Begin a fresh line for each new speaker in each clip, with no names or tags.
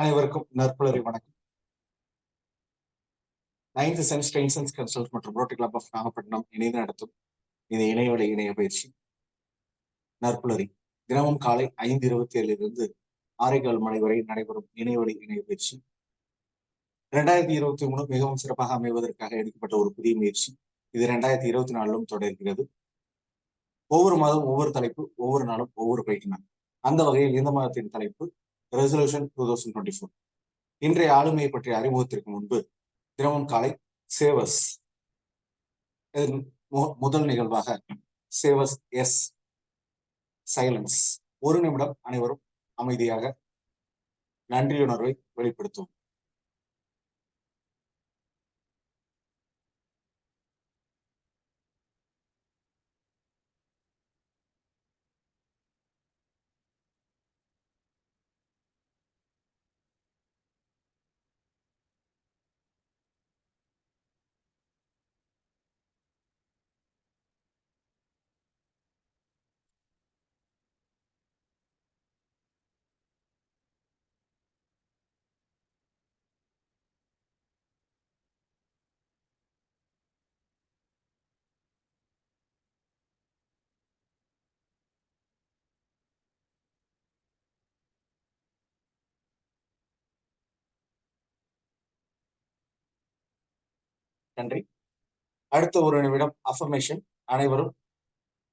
அனைவருக்கும் நற்புலரி வணக்கம். 9th sense டென்சன்ஸ் consult மற்றும் ரோட்டரி கிளப் ஆஃப் நாகப்பட்டினம் இணைந்து நடத்தும் இந்த இணையவழி இணைய பயிற்சி நற்புலரி தினமும் காலை 5:27 6:15 மணி வரை நடைபெறும் இணையவழி இணைய பயிற்சி 2023 மிகவும் சிறப்பாக அமைவதற்காக எடுக்கப்பட்ட ஒரு புதிய முயற்சி. இது 2024 தொடர்கிறது. ஒவ்வொரு மாதம் ஒவ்வொரு தலைப்பு, ஒவ்வொரு நாளும் ஒவ்வொரு பயிற்சினார். அந்த வகையில் இந்த மாதத்தின் தலைப்பு ரெசல்யூஷன் 2024. இன்றைய ஆளுமையை பற்றிய அறிமுகத்திற்கு முன்பு தினமும் காலை சேவஸ் முதல் நிகழ்வாக சேவஸ் எஸ் சைலன்ஸ் 1 நிமிடம் அனைவரும் அமைதியாக நன்றியுணர்வை வெளிப்படுத்தும். நன்றி. அடுத்த ஒரு நிமிடம் அஃபர்மேஷன். அனைவரும்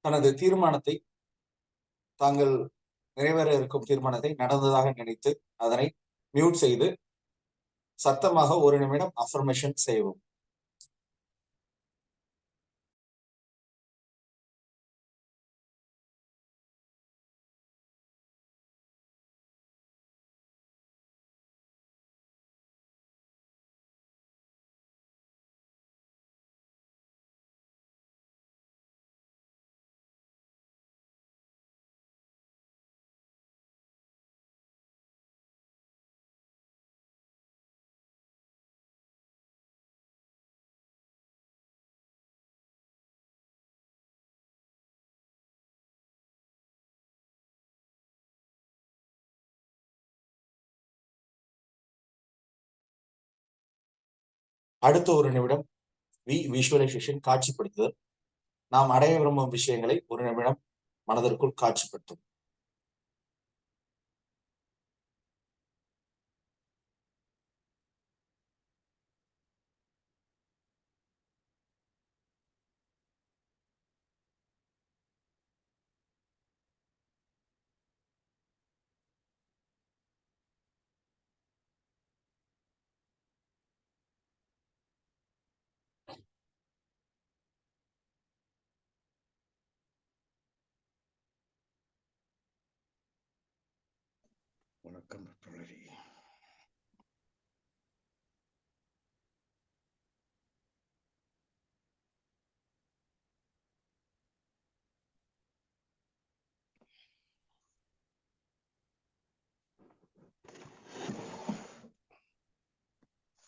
தனது தீர்மானத்தை, தாங்கள் நிறைவேற இருக்கும் தீர்மானத்தை நடந்ததாக நினைத்து அதனை மியூட் செய்து சத்தமாக 1 நிமிடம் அஃபர்மேஷன் செய்வோம். அடுத்த ஒரு நிமிடம் விஷுவலைசேஷன், காட்சிப்படுத்துதல். நாம் அடைய விரும்பும் விஷயங்களை 1 நிமிடம் மனதிற்குள் காட்சிப்படுத்தும்.
வணக்கம்.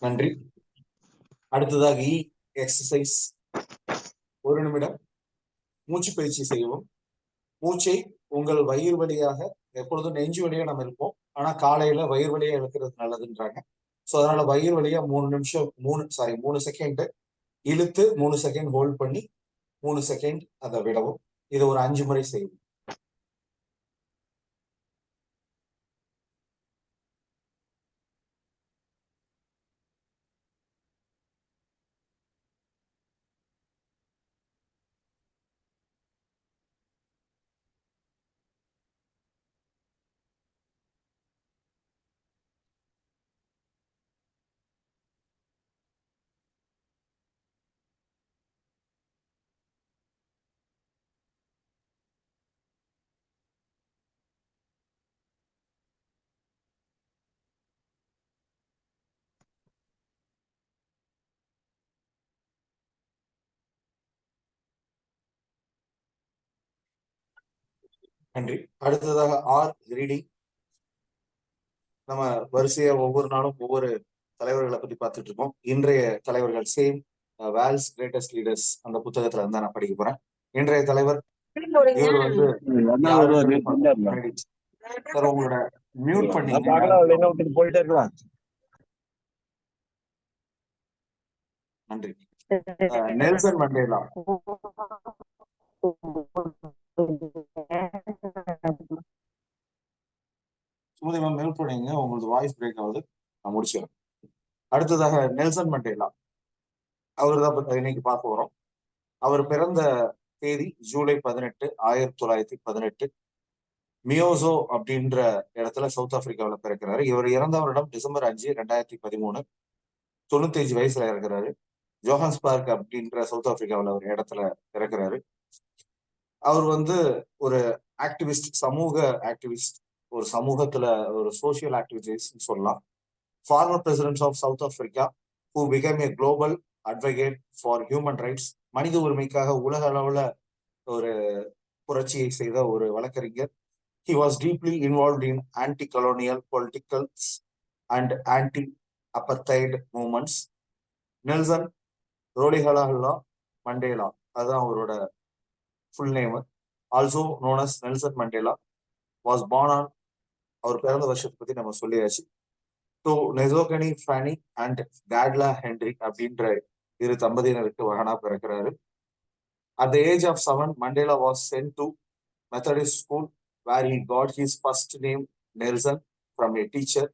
நன்றி. அடுத்ததாக எக்ஸசைஸ். 1 நிமிடம் மூச்சு பயிற்சி செய்யவும். மூச்சை உங்கள் வயிறு வழியாக, எப்பொழுதும் நெஞ்சு வழியா நம்ம இருப்போம், ஆனா காலையில வயிறு வழியா இழுக்கிறது நல்லதுன்றாங்க. ஸோ அதனால வயிறு வழியா 3 செகண்ட் இழுத்து 3 செகண்ட் ஹோல்ட் பண்ணி 3 செகண்ட் அதை விடவும். இதை ஒரு 5 முறை செய்யவும். நன்றி. அடுத்ததாக ரீடிங். நம்ம வரிசையா ஒவ்வொரு நாளும் ஒவ்வொரு தலைவர்களை பத்தி பார்த்துட்டு இருக்கோம். இன்றைய தலைவர்கள் சேம் வேல்ஸ் கிரேட்டஸ்ட் லீடர்ஸ் அந்த புத்தகத்துல இருந்தா நான் படிக்க போறேன். இன்றைய தலைவர் இவர் வந்து சார் உங்களோட மியூட் பண்ணீங்க.
போயிட்டே இருக்கலாம்.
நன்றி. Nelson Mandela. Sumathi ma'am mute பண்ணீங்க, உங்களுக்கு வாய்ஸ் பிரேக் ஆகுது. நான் முடிச்சிடறேன். அடுத்ததாக நெல்சன் மண்டேலா, அவர் தான் இன்னைக்கு பார்க்க வரோம். அவர் பிறந்த தேதி ஜூலை 18, 1918, மியோசோ அப்படின்ற இடத்துல சவுத் ஆப்பிரிக்காவில் பிறக்கிறாரு. இவர் இறந்த வருடம் டிசம்பர் 5, 2013, 95 வயசுல இருக்கிறாரு. ஜோஹான்ஸ்பர்க் அப்படின்ற சவுத் ஆப்பிரிக்காவில் ஒரு இடத்துல இறக்குறாரு. அவர் ஒரு ஆக்டிவிஸ்ட், சமூக ஆக்டிவிஸ்ட், ஒரு சமூகத்துல ஒரு சோசியல் ஆக்டிவிட்டிஸ் சொல்லலாம். Former president of South Africa who become a global advocate for human rights, மனித உரிமைக்காக உலக அளவுல ஒரு புரட்சியை செய்த ஒரு வழக்கறிஞர். He was deeply involved in anti-colonial politicals and anti-apartheid movements. Nelson Rolihlahla Mandela, அதுதான் அவரோட full name. Also known as Nelson Mandela was born on, அவர் பிறந்த வருஷத்தை பத்தி நம்ம சொல்லியாச்சு. To Nosekeni Fanny and Gadla Henry அப்படின்ற இரு தம்பதியினருக்கு மகனா பிறக்கிறாரு. At the age of 7, Mandela was sent to Methodist school where he got his first name Nelson from a teacher.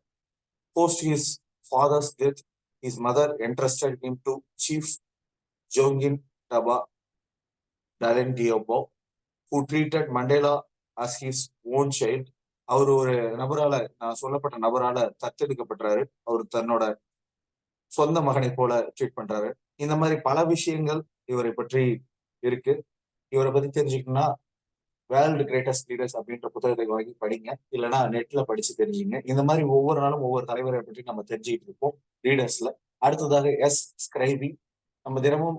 Post his father's death, his mother entrusted him to Chief Jongin Taba Dalendiobo, who treated Mandela as his own child. அவர் ஒரு நபரால, நான் சொல்லப்பட்ட நபரால தத்தெடுக்கப்பட்டாரு. அவர் தன்னோட சொந்த மகனை போல treat பண்றாரு. இந்த மாதிரி பல விஷயங்கள் இவரை பற்றி இருக்கு. இவரை பத்தி தெரிஞ்சுக்கணும்னா வேர்ல்டு கிரேட்டஸ்ட் லீடர்ஸ் அப்படின்ற புத்தகத்தை வாங்கி படிங்க, இல்லைன்னா நெட்ல படிச்சு தெரிஞ்சுங்க. இந்த மாதிரி ஒவ்வொரு நாளும் ஒவ்வொரு தலைவரை பற்றி நம்ம தெரிஞ்சுக்கிட்டு இருப்போம் லீடர்ஸ்ல. அடுத்ததாக எஸ் ஸ்கிரைபி. நம்ம தினமும்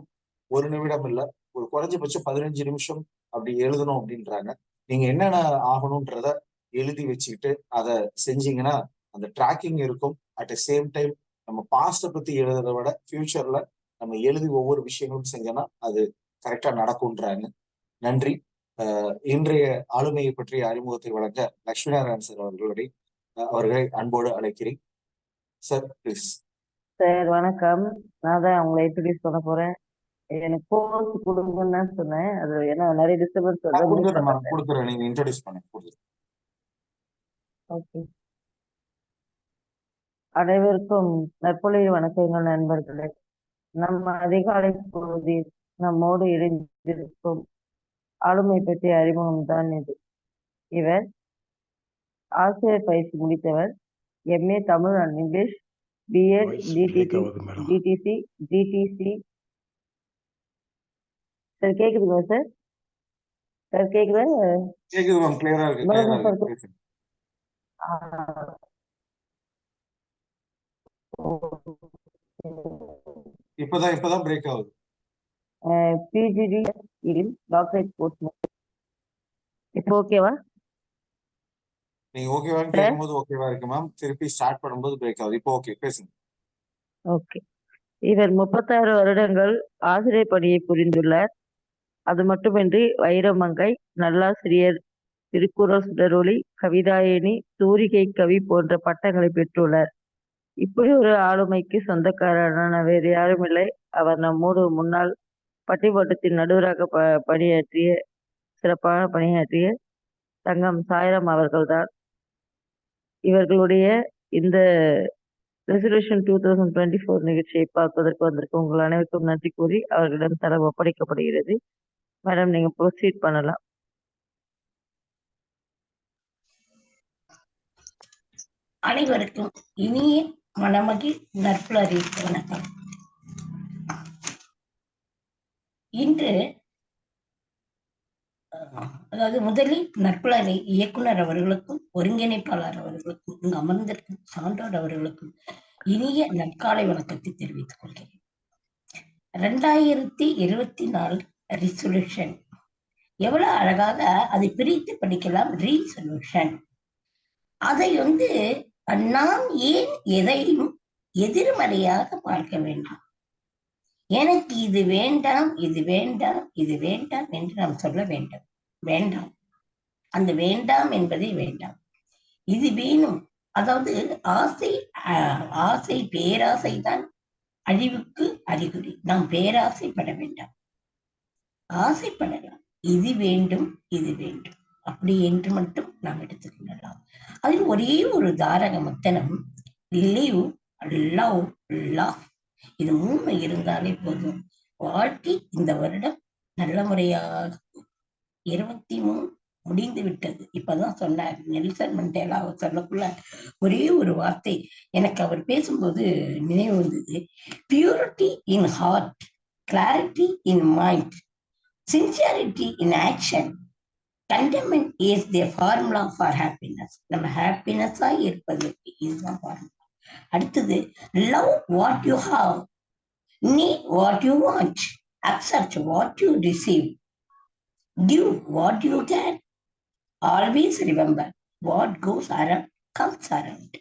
1 நிமிடம் இல்ல, ஒரு குறைஞ்சபட்சம் 15 நிமிஷம் அப்படி எழுதணும் அப்படின்றாங்க. நீங்க என்னென்ன ஆகணும்ன்றத எழுதி வச்சுக்கிட்டு அதை செஞ்சீங்கன்னா அந்த ட்ராக்கிங் இருக்கும். அட் த சேம் டைம் நம்ம பாஸ்ட பத்தி எழுதுறத விட ஃபியூச்சர்ல நம்ம எழுதி ஒவ்வொரு விஷயங்களும் செஞ்சோம்னா அது கரெக்டா நடக்கும்ன்றாங்க. நன்றி. இன்றைய ஆளுமையை பற்றிய அறிமுகத்தை வழங்க லட்சுமி நாராயணன் சார் அவர்களை அன்போடு அழைக்கிறேன். Sir please.
சார் வணக்கம். நான் தான் உங்களை இன்ட்ரோடியூஸ் பண்ண போறேன். எனக்கு கோர்ஸ் கொடுங்கன்னு தான் சொன்னேன். அது ஏன்னா நிறைய டிஸ்டர்பன்ஸ்
கொடுக்குறேன், நீங்க இன்ட்ரோடியூஸ் பண்ணுங்க.
ஓகே. அனைவருக்கும் நற்பொழுது வணக்கங்கள் நண்பர்களே. நம்ம அதிகாலை பொழுதில் நம்மோடு இணைந்திருக்கும் ஆளுமை பற்றிய அறிமுகம் தான் இது. இவர் ஆசிரியர் பயிற்சி முடித்தவர், MA Tamil and English, BEd, TTC. Sir கேக்குதுங்களா சார்? சார் கேக்குதா?
கேக்குது மேம், கிளியரா இருக்கு. இப்பதான் பிரேக் ஆகுது.
PGD doctorate course. இப்போ ஓகேவா?
நீங்க ஓகேவான்னு கேட்கும்போது ஓகேவா இருக்கு மேம், திருப்பி ஸ்டார்ட் பண்ணும்போது பிரேக் ஆகுது. இப்போ ஓகே, பேசுங்க.
ஓகே. இவர் 36 வருடங்கள் ஆசிரியர் பணியை புரிந்துள்ளார். அது மட்டுமின்றி வைரமங்கை, நல்லாசிரியர், திருக்குறள் சுடரொளி, கவிதாயினி, தூரிகை கவி போன்ற பட்டங்களை பெற்றுள்ளார். இப்படி ஒரு ஆளுமைக்கு சொந்தக்காரரான வேறு யாரும் இல்லை. அவர் நம்மோடு முன்னாள் பட்டிமன்றத்தின் நடுவராக சிறப்பான பணியாற்றிய தங்கம் சாய்ராம் அவர்கள்தான். இவர்களுடைய இந்த ரெசல்யூஷன் 2024 நிகழ்ச்சியை பார்ப்பதற்கு வந்திருக்கும் உங்கள் அனைவருக்கும் நன்றி கூறி அவர்களிடம் தரம் ஒப்படைக்கப்படுகிறது. மேடம், நீங்க ப்ரொசீட் பண்ணலாம்.
அனைவருக்கும் இனிய மனமகிழ் நற்புலரி வணக்கம். இன்று அதாவது முதலில் நற்புலரி இயக்குனர் அவர்களுக்கும் ஒருங்கிணைப்பாளர் அவர்களுக்கும் இங்கு அமர்ந்திருக்கும் சான்றோர் அவர்களுக்கும் இனிய நற்காலை வணக்கத்தை தெரிவித்துக் கொள்கிறேன். 2024 ரெசல்யூஷன் எவ்வளவு அழகாக அதை பிரித்து படிக்கலாம். ரீசொல்யூஷன், அதை நாம் ஏன் எதையும் எதிர்மறையாக பார்க்க வேண்டும். எனக்கு இது வேண்டாம், இது வேண்டாம், இது வேண்டாம் என்று நாம் சொல்ல வேண்டாம். அந்த வேண்டாம் என்பதை வேண்டாம். இது வேணும். அதாவது ஆசை ஆசை பேராசை தான் அழிவுக்கு அறிகுறி. நாம் பேராசைப்பட வேண்டாம், ஆசைப்படலாம். இது வேண்டும், இது வேண்டும் அப்படி என்று மட்டும் நாம் எடுத்துக்கொள்ளலாம். அதில் ஒரே ஒரு தாரக மத்தனம், லிவ், லவ், லாஃப். இது 3 இருந்தாலே போதும். வாழ்க்கை இந்த வருடம் நல்ல முறையாக 23 முடிந்து விட்டது. இப்பதான் சொன்னார் நெல்சன் மண்டேலா. அவர் சொல்லக்குள்ள ஒரே ஒரு வார்த்தை எனக்கு அவர் பேசும்போது நினைவு வந்தது. Purity in heart, clarity in mind, sincerity in action, contentment is the formula for happiness. நம்ம ஹாப்பினஸா இருப்பதற்கு இதுதான் ஃபார்முலா. அடுத்தது, love what you have, need what you want, accept what you receive, give what you can, always remember what goes around comes around.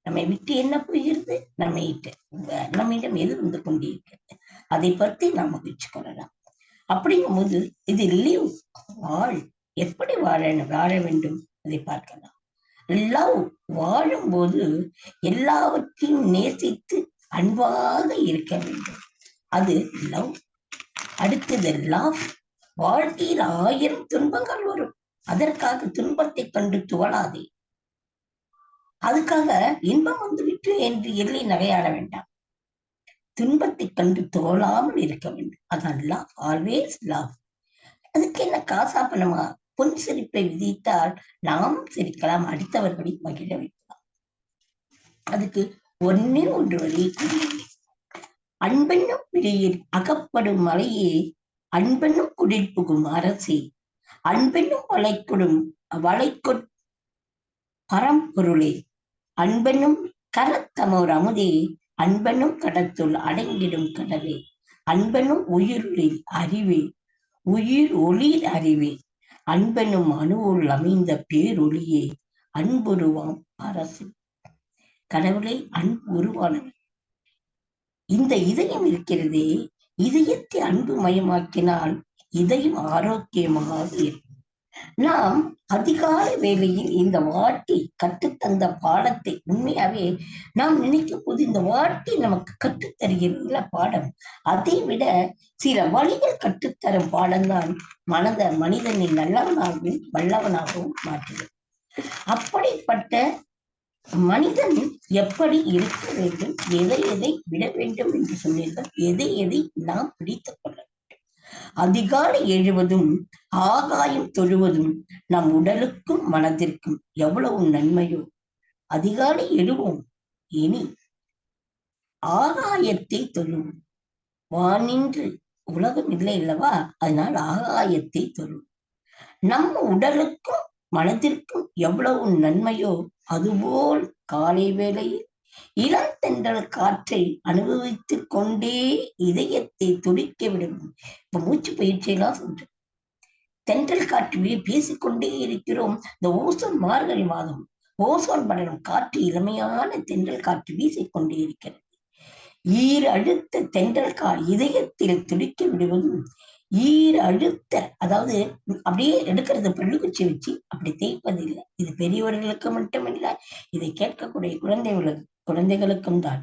நம்மை விட்டு என்ன போகிறது, நம்மிடம் எது வந்து கொண்டிருக்கிறது, அதை பற்றி நாம் மகிழ்ச்சி கொள்ளலாம். அப்படிங்கும்போது இது லிவ், எப்படி வாழ வேண்டும் அதை பார்க்கலாம். லவ், வாழும்போது எல்லாவற்றையும் நேசித்து அன்பாக இருக்க வேண்டும், அது லவ். அடுத்தது லாஃப், வாழ்க்கையில் 1000 துன்பங்கள் வரும், அதற்காக துன்பத்தை கண்டு துவளாதே, அதுக்காக இன்பம் வந்துவிட்டு என்று எள்ளி நகையாட வேண்டாம், துன்பத்தை கண்டு துவளாமல் இருக்க வேண்டும், அதான் லாஃப், ஆல்வேஸ் லாஃப். அதுக்கு என்ன காசா பணமா? பொன் சிரிப்பை விதித்தால் நாமும் சிரிக்கலாம், அடுத்தவர்களை மகிழ வைக்கலாம். அதுக்கு ஒன்னே ஒன்று வழி, அன்பென்னும் பிடியில் அகப்படும் மலையே, அன்பென்னும் குடில் புகும் அரசே, அன்பென்னும் வளைக்கொ பரம்பொருளே, அன்பென்னும் கரத்தமோர் அமுதே, அன்பென்னும் கடத்துள் அடங்கிடும் கடலே, அன்பென்னும் உயிரொளிர் அறிவே, உயிர் ஒளிர் அறிவே, அன்பென்னும் அணுவுள் அமைந்த பேரொளியே, அன்புருவாம் அரசு. கடவுளை அன்பு உருவானவர். இந்த இதயம் இருக்கிறதே, இதயத்தை அன்பு மயமாக்கினால் இதயம் ஆரோக்கியமாக இருக்கும். நாம் அதிகாலை வேளையில் இந்த வாழ்க்கை கற்றுத்தந்த பாடத்தை உண்மையாவே நாம் நினைக்கும் போது இந்த வாழ்க்கை நமக்கு கற்றுத்தருகிற பாடம், அதை விட சில வழிகள் கற்றுத்தரும் பாடம்தான் மனிதனை நல்லவனாகவும் வல்லவனாகவும் மாற்றுகிறது. அப்படிப்பட்ட மனிதன் எப்படி இருக்க வேண்டும், எதை விட வேண்டும் என்று சொன்னீர்கள், எதை நாம் பிடித்துக் கொள்ள வேண்டும். அதிகாலை எழுவதும் ஆகாயம் தொழுவதும் நம் உடலுக்கும் மனதிற்கும் எவ்வளவு நன்மையோ. அதிகாலை எழுவோம், இனி ஆகாயத்தை தொழுவோம். வானின்று உலகம் இல்லை அல்லவா, அதனால் ஆகாயத்தை தொழுவோம். நம்ம உடலுக்கும் மனதிற்கும் எவ்வளவு நன்மையோ அதுபோல் காலை வேளையில் இளந்தென்றல் காற்றை அனுபவித்துக் கொண்டே இதயத்தை துடிக்க விடும். இப்ப மூச்சு பயிற்சியெல்லாம் சொல்றேன். தென்றல் காற்று பேசிக்கொண்டே இருக்கிறோம். இந்த ஓசோன் மார்கழி மாதம் ஓசோன் படலம் காற்று, இளமையான தென்றல் காற்று வீசிக்கொண்டே இருக்கிறது. ஈரழுத்த தென்றல் இதயத்தில் துடிக்க விடுவதும் ஈரழுத்த, அதாவது அப்படியே எடுக்கிறது பள்ளுக்குச்சி வச்சு அப்படி தேய்ப்பது இல்லை. இது பெரியவர்களுக்கு மட்டுமில்லை, இதை கேட்கக்கூடிய குழந்தைகளுக்கும் தான்.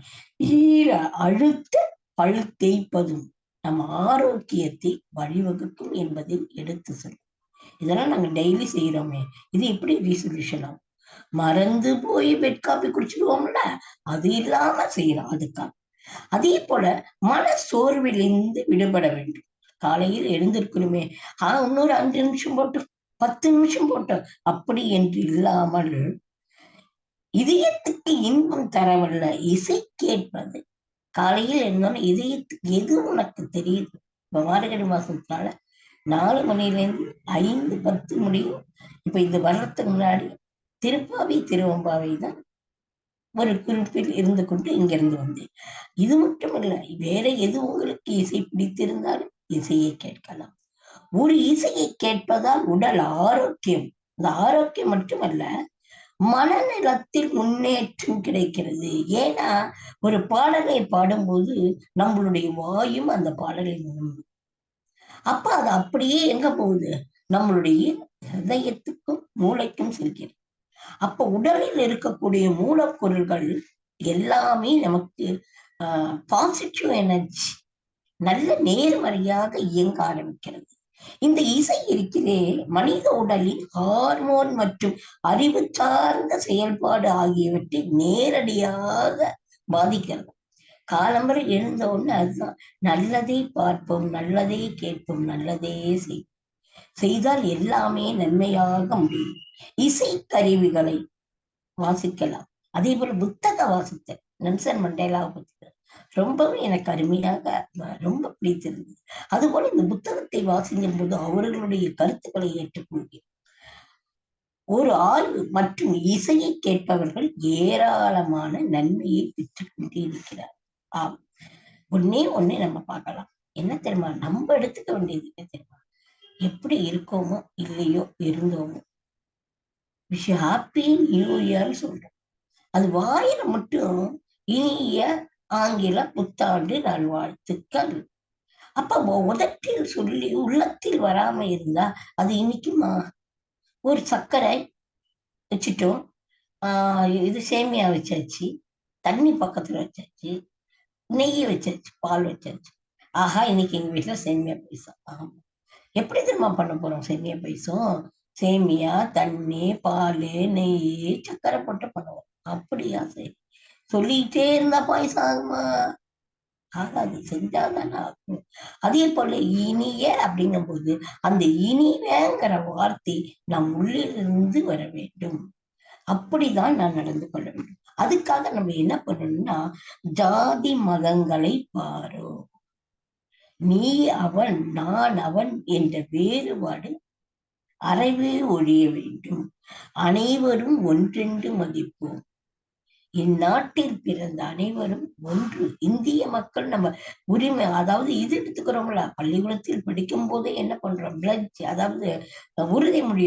ஈர அழுத்த பழு தேய்ப்பதும் நம் ஆரோக்கியத்தை வழிவகுக்கும் என்பதை எடுத்து சொல்லும். இதெல்லாம் நாங்க டெய்லி செய்யறோமே, இது எப்படி ரீசொல்யூஷன் ஆகும்? மறந்து போய் பெட் காபி குடிச்சிடுவோம்ல, அது இல்லாம செய்யறோம். அதுக்காக அதே போல மன சோர்விலிருந்து விடுபட வேண்டும். காலையில் எழுந்திருக்கணுமே, இன்னொரு 5 நிமிஷம் போட்டு 10 நிமிஷம் போட்டு அப்படி என்று இல்லாமல் இதயத்துக்கு இன்பம் தரவல்ல இசை கேட்பது. காலையில் இருந்தாலும் இதயத்துக்கு எது உனக்கு தெரியுது. இப்ப மார்கழி மாசத்தினால 4 மணிலேருந்து 5:10 முடியும். இப்ப இது வர்றதுக்கு முன்னாடி திருப்பாவை திருவம்பாவை தான் ஒரு குறிப்பில் இருந்து கொண்டு இங்கிருந்து வந்தேன். இது மட்டும் இல்லை, வேற எது உங்களுக்கு இசை பிடித்திருந்தாலும் இசையை கேட்கலாம். ஒரு இசையை கேட்பதால் உடல் ஆரோக்கியம், இந்த ஆரோக்கியம் மட்டுமல்ல மனநலத்தில் முன்னேற்றம் கிடைக்கிறது. ஏன்னா ஒரு பாடலை பாடும்போது நம்மளுடைய வாயும் அந்த பாடலை முழுங்கும். அப்ப அது அப்படியே எங்க போகுது, நம்மளுடைய ஹிருதயத்துக்கும் மூளைக்கும் செல்கிறது. அப்ப உடலில் இருக்கக்கூடிய மூலப்பொருள்கள் எல்லாமே நமக்கு பாசிட்டிவ் எனர்ஜி, நல்ல நேர்மறையாக இயங்க ஆரம்பிக்கிறது. இந்த இசை இருக்கிறே மனித உடலில் ஹார்மோன் மற்றும் அறிவு சார்ந்த செயல்பாடு ஆகியவற்றை நேரடியாக பாதிக்கிறது. காலம்பரை எழுந்த உடனே அதுதான், நல்லதை பார்ப்போம், நல்லதை கேட்போம், நல்லதே செய்தால் எல்லாமே நன்மையாக முடியும். இசை கருவிகளை வாசிக்கலாம். அதே போல புத்தக வாசித்தல், நெல்சன் மண்டேலாவை பத்தி ரொம்பவும் எனக்கு அருமையாக ரொம்ப பிடித்திருந்தது. அதுபோல இந்த புத்தகத்தை வாசிக்கும் போது அவர்களுடைய கருத்துக்களை ஏற்றுக்கொள்கிறேன். ஒரு ஆய்வு மற்றும் இசையை கேட்பவர்கள் ஏராளமான நன்மையை பெற்றுக் கொண்டே இருக்கிறார். ஆம், ஒன்னே நம்ம பார்க்கலாம். என்ன தெரியுமா, நம்ம எடுத்துக்க வேண்டியது என்ன தெரியுமா, எப்படி இருக்கோமோ இல்லையோ இருந்தோமோ, விஷ் ஹாப்பி நியூ இயர்னு சொல்றோம். அது வாயில மட்டும் இனிய ஆங்கில புத்தாண்டு நல்வாழ்த்துக்கள். அப்ப உதட்டில் சொல்லி உள்ளத்தில் வராம இருந்தா அது இன்னைக்குமா? ஒரு சர்க்கரை வச்சுட்டோம், இது சேமியா வச்சாச்சு, தண்ணி பக்கத்துல வச்சாச்சு, நெய் வச்சாச்சு, பால் வச்சாச்சு. ஆஹா, இன்னைக்கு எங்க வீட்டுல சேமியா பாயசம். ஆமா, எப்படி தெரியுமா பண்ண போறோம் சேமியா பாயசம்? சேமியா, தண்ணி, பால், நெய், சர்க்கரை போட்டு பண்ணுவோம். அப்படியா? சரி, சொல்லிட்டே இருந்தா பாயசம் ஆகுமா? ஆகாது, செஞ்சாதானே ஆகும். அதே போல இனிய அப்படிங்கும் போது அந்த இனியங்கிற வார்த்தை நம் உள்ளிலிருந்து வர வேண்டும். அப்படிதான் நான் நடந்து கொள்ள வேண்டும். அதுக்காக நம்ம என்ன பண்ணணும்னா, ஜாதி மதங்களை பாரு, நீ அவன் நான் அவன் என்ற வேறுபாடு அறவே ஒழிய வேண்டும். அனைவரும் ஒன்றென்று மதிப்போம். இந்நாட்டில் பிறந்த அனைவரும் ஒன்று. இந்திய மக்கள் நம்ம உரிமை, அதாவது இது எடுத்துக்கிறோம்ல, பள்ளிக்கூடத்தில் படிக்கும் போதே என்ன பண்றோம், பிளட்ஜ், அதாவது உறுதிமொழி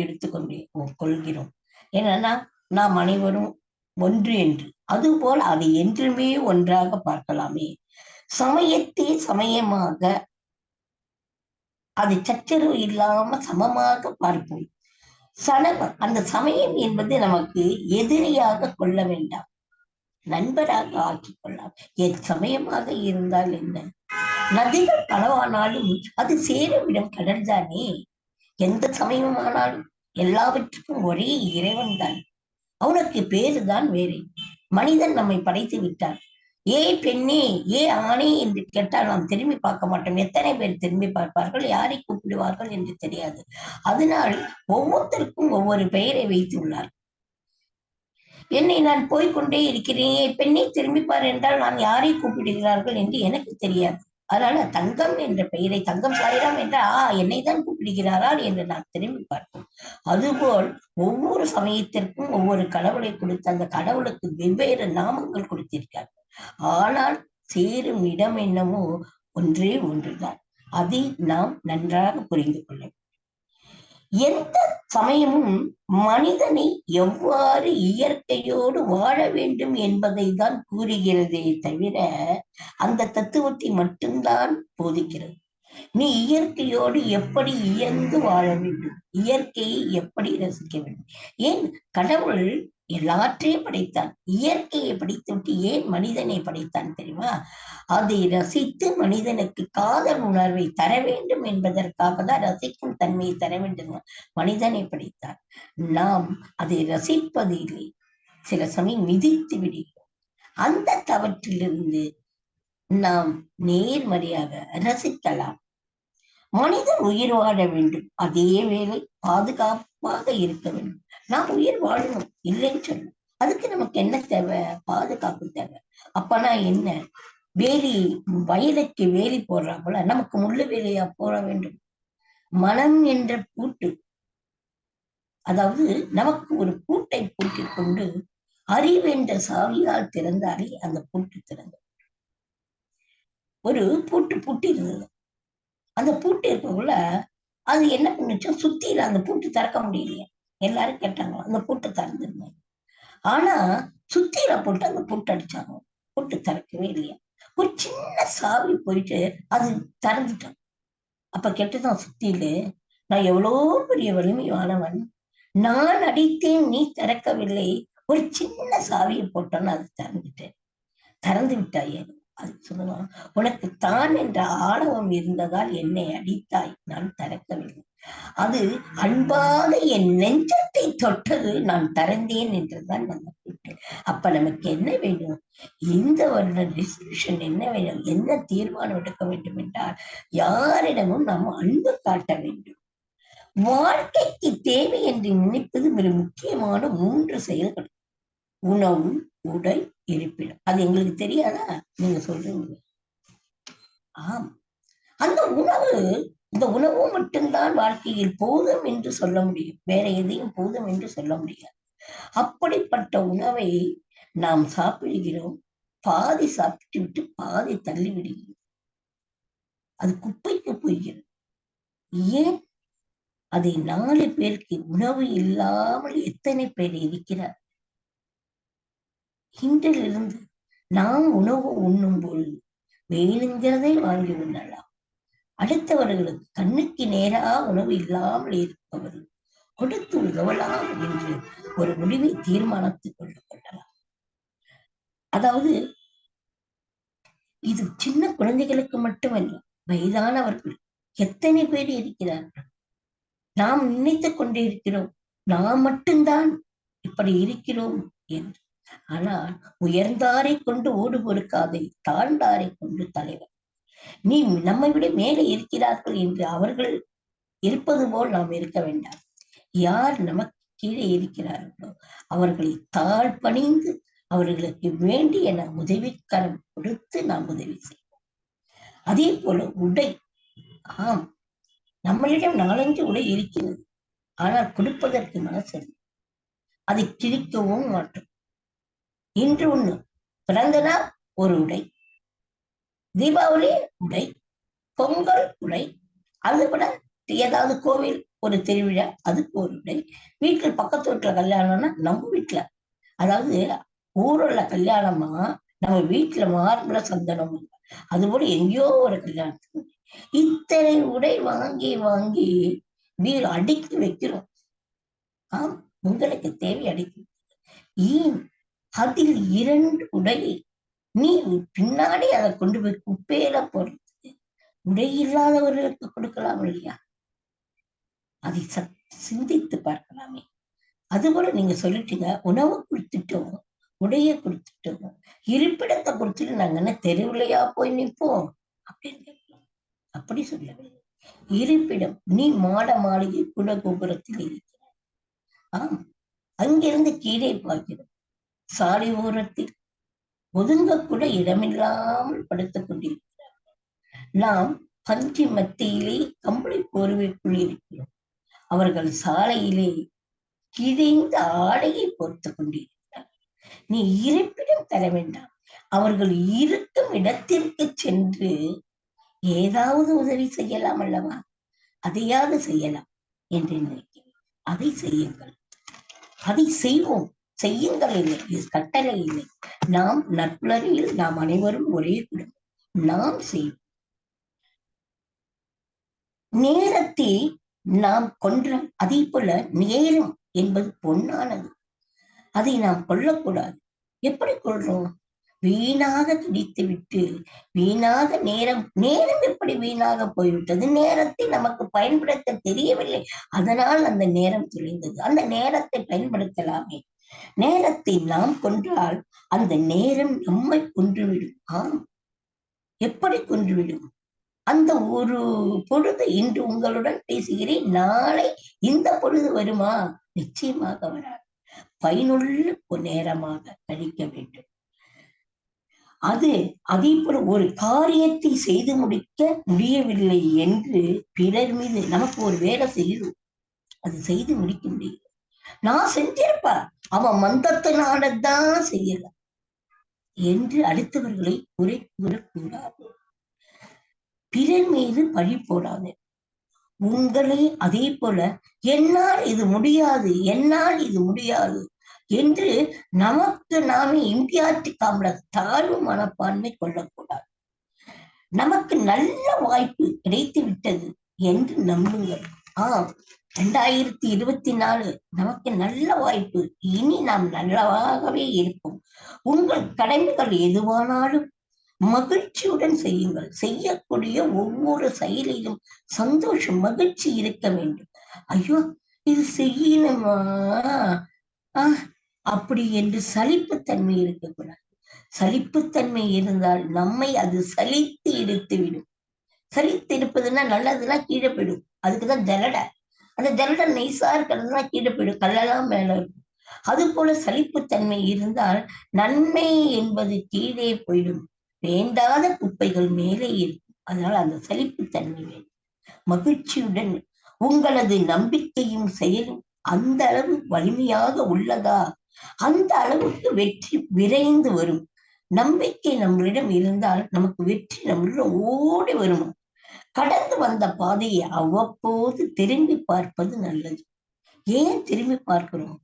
கொள்கிறோம். என்னன்னா, நாம் அனைவரும் ஒன்று என்று. அதுபோல் அதை என்றுமே ஒன்றாக பார்க்கலாமே. சமயத்தை சமயமாக, அதை சச்சரவு இல்லாம சமமாக பார்ப்போம். அந்த சமயம் என்பது நமக்கு எதிரியாக கொள்ள வேண்டாம், நண்பராக ஆக்கிக் கொள்ளலாம். என் சமயமாக இருந்தால் என்ன? நதிகள் பலவானாலும் அது சேரும் இடம் கடல் தானே. எந்த சமயமானாலும் எல்லாவற்றுக்கும் ஒரே இறைவன் தான். அவனுக்கு பேருதான் வேறு. மனிதன் நம்மை படைத்து விட்டார். ஏ பெண்ணே, ஏ ஆணே என்று கேட்டால் நாம் திரும்பி பார்க்க மாட்டோம். எத்தனை பேர் திரும்பி பார்ப்பார்கள், யாரை கூப்பிடுவார்கள் என்று தெரியாது. அதனால் ஒவ்வொருத்தருக்கும் ஒவ்வொரு பெயரை வைத்துள்ளார். என்னை நான் போய்கொண்டே இருக்கிறேன், பெண்ணை திரும்பிப்பார் என்றால் நான் யாரை கூப்பிடுகிறார்கள் என்று எனக்கு தெரியாது. அதனால தங்கம் என்ற பெயரை, தங்கம் சாயிராம் என்றால் என்னை தான் கூப்பிடுகிறாரால் என்று நான் திரும்பி பார்ப்போம். அதுபோல் ஒவ்வொரு சமயத்திற்கும் ஒவ்வொரு கடவுளை கொடுத்து அந்த கடவுளுக்கு வெவ்வேறு நாமங்கள் கொடுத்திருக்கார்கள். ஆனால் சேரும் இடம் என்னமோ ஒன்றே ஒன்றுதான். அதை நாம் நன்றாக புரிந்து கொள்ள வேண்டும். எந்த சமயமும் மனிதனை எவ்வாறு இயற்கையோடு வாழ வேண்டும் என்பதை தான் கூறுகிறதே தவிர அந்த தத்துவத்தை மட்டும்தான் போதிக்கிறது. நீ இயற்கையோடு எப்படி இயந்து வாழ வேண்டும், இயற்கையை எப்படி ரசிக்க வேண்டும். ஏன் கடவுள் எல்லாற்றையும் படைத்தான், இயற்கையை படைத்துவிட்டு ஏன் மனிதனை படைத்தான் தெரியுமா? அதை ரசித்து மனிதனுக்கு காதல் உணர்வை தர வேண்டும் என்பதற்காக தான், ரசிக்கும் தன்மையை தர வேண்டும் மனிதனை படைத்தார். நாம் அதை ரசிப்பது இல்லை, சில சமயம் மிதித்து விடுகிறோம். அந்த தவற்றிலிருந்து நாம் நேர்மறையாக ரசிக்கலாம். மனிதன் உயிர் வாழ வேண்டும், அதே வேளை பாதுகாப்பாக இருக்க வேண்டும். நாம் உயிர் வாழணும் இல்லைன்னு சொல்லணும். அதுக்கு நமக்கு என்ன தேவை? பாதுகாப்பு தேவை. அப்பனா என்ன? வேலி, வயலுக்கு வேலி போடுறாப்புல நமக்கு முள்ளு வேலையா போட வேண்டும்? மனம் என்ற பூட்டு, அதாவது நமக்கு ஒரு பூட்டை பூட்டிக் கொண்டு அறிவு என்ற சாவியால் திறந்தாலே அந்த பூட்டு திறந்தது. ஒரு பூட்டு பூட்டி இருந்தது. அந்த பூட்டு இருக்கக்குள்ள அது என்ன பண்ணுச்சோ, சுத்தியில அந்த பூட்டு திறக்க முடியலையே. எல்லாரும் கேட்டாங்க, அந்த பூட்டை திறந்துருந்தாங்க. ஆனா சுத்தியில போட்டு அந்த பூட்டு அடிச்சாங்க, பூட்டு திறக்கவே இல்லையா. ஒரு சின்ன சாவி போயிட்டு அது திறந்துட்டான். அப்ப கேட்டுதான், சுத்தியில நான் எவ்வளோ பெரிய வலிமையானவன், நான் அடித்தேன், நீ திறக்கவில்லை. ஒரு சின்ன சாவியை போட்டோன்னு அது திறந்து விட்டாயே. அது சொல்லுவான், உனக்கு தான் என்ற ஆணவம் இருந்ததால் என்னை அடித்தாய், நான் திறக்கவில்லை. அது அன்பாக என் நெஞ்சத்தை தொட்டது, நான் திறந்தேன் என்றுதான் நம்ம கூப்பிட்டேன். அப்ப நமக்கு என்ன வேணும்? இந்த வருட ரெசல்யூஷன் என்ன வேணும்? என்ன தீர்மானம் எடுக்க வேண்டும் என்றால், யாரிடமும் நாம் அன்பு காட்ட வேண்டும். வாழ்க்கைக்கு தேவை என்று நினைப்பது மிக முக்கியமான 3 செயல்கள். உணவு, உடை, இருப்பிடம். அது எங்களுக்கு தெரியாதா? நீங்க சொல்றீங்க. ஆம், அந்த உணவு, இந்த உணவு மட்டும்தான் வாழ்க்கையில் போதும் என்று சொல்ல முடியும். வேற எதையும் போதும் என்று சொல்ல முடியாது. அப்படிப்பட்ட உணவை நாம் சாப்பிடுகிறோம். பாதி சாப்பிட்டு விட்டு பாதி தள்ளி விடுகிறோம். அது குப்பைக்கு போகிறது. ஏன்? அதை 4 பேருக்கு உணவு இல்லாமல் எத்தனை பேர் இருக்கிறார்? இன்றிலிருந்து நாம் உணவு உண்ணும் பொழுது வேணுங்கிறதை வாங்கி உண்ணலாம். அடுத்தவர்களுக்கு கண்ணுக்கு நேரா உணவு இல்லாமல் இருப்பவர்கள் கொடுத்து உதவலாம் என்று ஒரு முடிவை தீர்மானித்துக் கொள்ளலாம். அதாவது இது சின்ன குழந்தைகளுக்கு மட்டுமல்ல, வயதானவர்கள் எத்தனை பேர் இருக்கிறார்கள். நாம் நினைத்துக் கொண்டே இருக்கிறோம், நாம் மட்டும்தான் இப்படி இருக்கிறோம் என்று. ஆனால் உயர்ந்தாரை கொண்டு ஓடு பொறுக்காதை, தாழ்ந்தாரை கொண்டு தலைவர். நீ நம்மை விட மேலே இருக்கிறார்கள் என்று அவர்கள் இருப்பது போல் நாம் இருக்க வேண்டாம். யார் நமக்கு கீழே இருக்கிறார்களோ அவர்களை தாழ் பணிந்து அவர்களுக்கு வேண்டிய நாம் உதவிக்கரம் கொடுத்து நாம் உதவி செய்வோம். அதே போல உடை. ஆம், நம்மளிடம் 4-5 உடை இருக்கிறது. ஆனால் கொடுப்பதற்கு மனசு அதை கிழிக்கவும் மாட்டோம். இன்று ஒண்ணு பிறந்த நாள் ஒரு உடை, தீபாவளி உடை, பொங்கல் உடை, அது கூட ஏதாவது கோவில் ஒரு திருவிழா அதுக்கு ஒரு உடை, வீட்டுல பக்கத்து வீட்டுல கல்யாணம்னா நம்ம வீட்டுல, அதாவது ஊருள்ள கல்யாணமா நம்ம வீட்டுல மார்பிள சந்தனம், அது போல எங்கேயோ ஒரு கல்யாணத்துக்கு இத்தனை உடை வாங்கி வாங்கி வீடு அடுக்கி வைக்கிறோம். ஆம், உங்களுக்கு தேவை அடுக்கி. ஏன்? அதில் 2 உடை நீ பின்னாடி அதை கொண்டு போய் குப்பையில போடுறதுக்கு உடை இல்லாதவர்களுக்கு கொடுக்கலாம் இல்லையா? அதை சிந்தித்து பார்க்கலாமே. அதுபோல நீங்க சொல்லிட்டீங்க, உணவு கொடுத்துட்டோம், உடைய கொடுத்துட்டோம், இருப்பிடத்தை கொடுத்துட்டு நாங்க என்ன தெருவிலையா போய் நிற்போம் அப்படின்னு கேட்கலாம். அப்படி சொல்லவில்லை. இருப்பிடம், நீ மாட மாளிகை குட கோபுரத்தில் இருக்கிறாய். ஆம், அங்கிருந்து கீழே பார்க்கிறோம். சாலை ஓரத்தில் ஒதுங்க கூட இடமில்லாமல் படுத்துக் கொண்டிருக்கிறார்கள். நாம் பஞ்சு மத்தியிலே கம்பளி போர்வைக்குள் இருக்கிறோம். அவர்கள் சாலையிலே கிழிந்த ஆடையை பொறுத்துக் கொண்டிருக்கிறார்கள். நீ இருப்பிடம் தர வேண்டாம், அவர்கள் இருக்கும் இடத்திற்கு சென்று ஏதாவது உதவி செய்யலாம் அல்லவா? அதையாவது செய்யலாம் என்று நினைக்கிறேன். அதை செய்யுங்கள், அதை செய்வோம். செய்யுங்கள் இல்லை, இது கட்டளை இல்லை. நாம் நட்புலரில் நாம் அனைவரும் ஒரே குடும்பம். நாம் செய்வோம். நேரத்தை நாம் கொன்ற, அதே போல நேரம் என்பது பொன்னானது, அதை நாம் கொல்லக்கூடாது. எப்படி கொள்றோம்? வீணாக துடித்து விட்டு வீணாக நேரம் எப்படி வீணாக போய்விட்டது? நேரத்தை நமக்கு பயன்படுத்த தெரியவில்லை, அதனால் அந்த நேரம் தொலைந்தது. அந்த நேரத்தை பயன்படுத்தலாமே. நேரத்தை நாம் கொன்றால் அந்த நேரம் நம்மை கொன்றுவிடும். ஆம், எப்படி கொன்றுவிடும்? அந்த ஒரு பொழுது, இன்று உங்களுடன் பேசுகிறேன், நாளை இந்த பொழுது வருமா? நிச்சயமாக வராது. பயனுள்ள நேரமாக கழிக்க வேண்டும். அதே போல ஒரு காரியத்தை செய்து முடிக்க முடியவில்லை என்று பிறர் மீது நமக்கு ஒரு வேலை செய்யும், அது செய்து முடிக்க முடியும். நான் செஞ்சிருப்பா, அவன் மந்தத்தினாலதான் செய்யல என்று அடுத்தவர்களை குறை கூறக்கூடாது. பிறர் மீது பழி போடாது. உங்களை அதே போல என்னால் இது முடியாது, என்னால் இது முடியாது என்று நமக்கு நாமே இம்பியாட்டி காம்ப்ளெக்ஸ், தாழ்வு மனப்பான்மை கொள்ளக்கூடாது. நமக்கு நல்ல வாய்ப்பு கிடைத்து விட்டது என்று நம்புங்கள். 2024 நமக்கு நல்ல வாய்ப்பு. இனி நாம் நல்லவாகவே இருப்போம். உங்கள் கடமைகள் எதுவானாலும் மகிழ்ச்சியுடன் செய்யுங்கள். செய்யக்கூடிய ஒவ்வொரு செயலிலும் சந்தோஷம், மகிழ்ச்சி இருக்க வேண்டும். ஐயோ இது செய்யணுமா அப்படி என்று சலிப்புத்தன்மை இருக்கக்கூடாது. சலிப்புத்தன்மை இருந்தால் நம்மை அது சலித்து எடுத்துவிடும். சலித்து இருப்பதுன்னா நல்லதுன்னா கீழே போயிடும். அதுக்குதான் ஜலடை. அந்த ஜலடை நைஸா இருக்கிறதுனா கீழே போயிடும், கல்லெல்லாம் மேல இருக்கும். அது போல சலிப்புத்தன்மை இருந்தால் நன்மை என்பது கீழே போயிடும், வேண்டாத குப்பைகள் மேலே இருக்கும். அதனால அந்த சலிப்புத்தன்மை வேண்டும். மகிழ்ச்சியுடன் உங்களது நம்பிக்கையும் செயலும் அந்த அளவு வலிமையாக உள்ளதா, அந்த அளவுக்கு வெற்றி விரைந்து வரும். நம்பிக்கை நம்மளிடம் இருந்தால் நமக்கு வெற்றி நம்மளிடம் ஓடி வரும். கடந்து வந்த பாதையை அவ்வப்போது திரும்பி பார்ப்பது நல்லது. ஏன் திரும்பி பார்க்கிறோம்?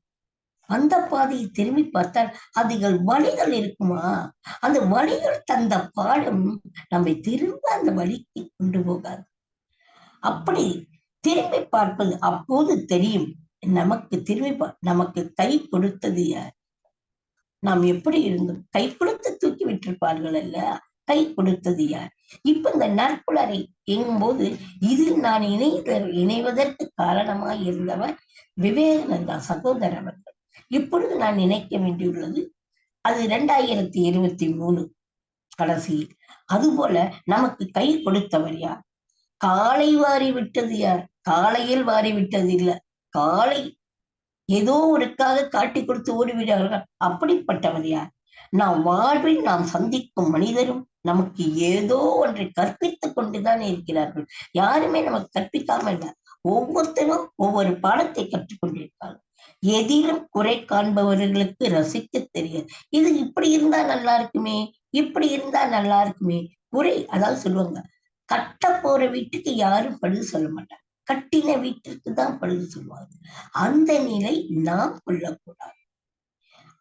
அந்த பாதையை திரும்பி பார்த்தால் அதுகள் வழிகள் இருக்குமா? அந்த வழிகள் தந்த பாடம் நம்மை திரும்ப அந்த வழிக்கு கொண்டு போகாது. அப்படி திரும்பி பார்ப்பது அப்போது தெரியும். நமக்கு நமக்கு கை கொடுத்தது யார்? நாம் எப்படி இருந்தோம்? கை கொடுத்து தூக்கி விட்டிருப்பார்கள் அல்ல, கை கொடுத்தது யார்? இப்ப இந்த நற்புலரை எங்கும்போது இதில் நான் இணைவதற்கு காரணமாய் இருந்தவர் விவேகானந்தா சகோதரர் அவர்கள். இப்பொழுது நான் நினைக்க வேண்டியுள்ளது, அது 2023 கடைசியில். அதுபோல நமக்கு கை கொடுத்தவர் யார்? காலை வாரி விட்டது யார்? காலையில் வாரி விட்டது இல்ல, காலை ஏதோ ஒருக்காக காட்டி கொடுத்து ஓடிவிடுவார்கள். அப்படிப்பட்டவர் யார்? நாம் வாழ்வில் நாம் சந்திக்கும் மனிதரும் நமக்கு ஏதோ ஒன்றை கற்பித்துக் கொண்டுதான் இருக்கிறார்கள். யாருமே நமக்கு கற்பிக்காம இல்லை. ஒவ்வொருத்தரும் ஒவ்வொரு பாடத்தை கற்றுக்கொண்டிருக்காங்க. எதிலும் குறை காண்பவர்களுக்கு ரசிக்க தெரியாது. இது இப்படி இருந்தா நல்லா இருக்குமே, இப்படி இருந்தா நல்லா இருக்குமே. குறை, அதாவது சொல்லுவாங்க, கட்ட போற வீட்டுக்கு யாரும் பழுது சொல்ல மாட்டாங்க, கட்டின வீட்டிற்கு தான் பழுது சொல்லுவாங்க. அந்த நிலை நாம் கொள்ளக்கூடாது.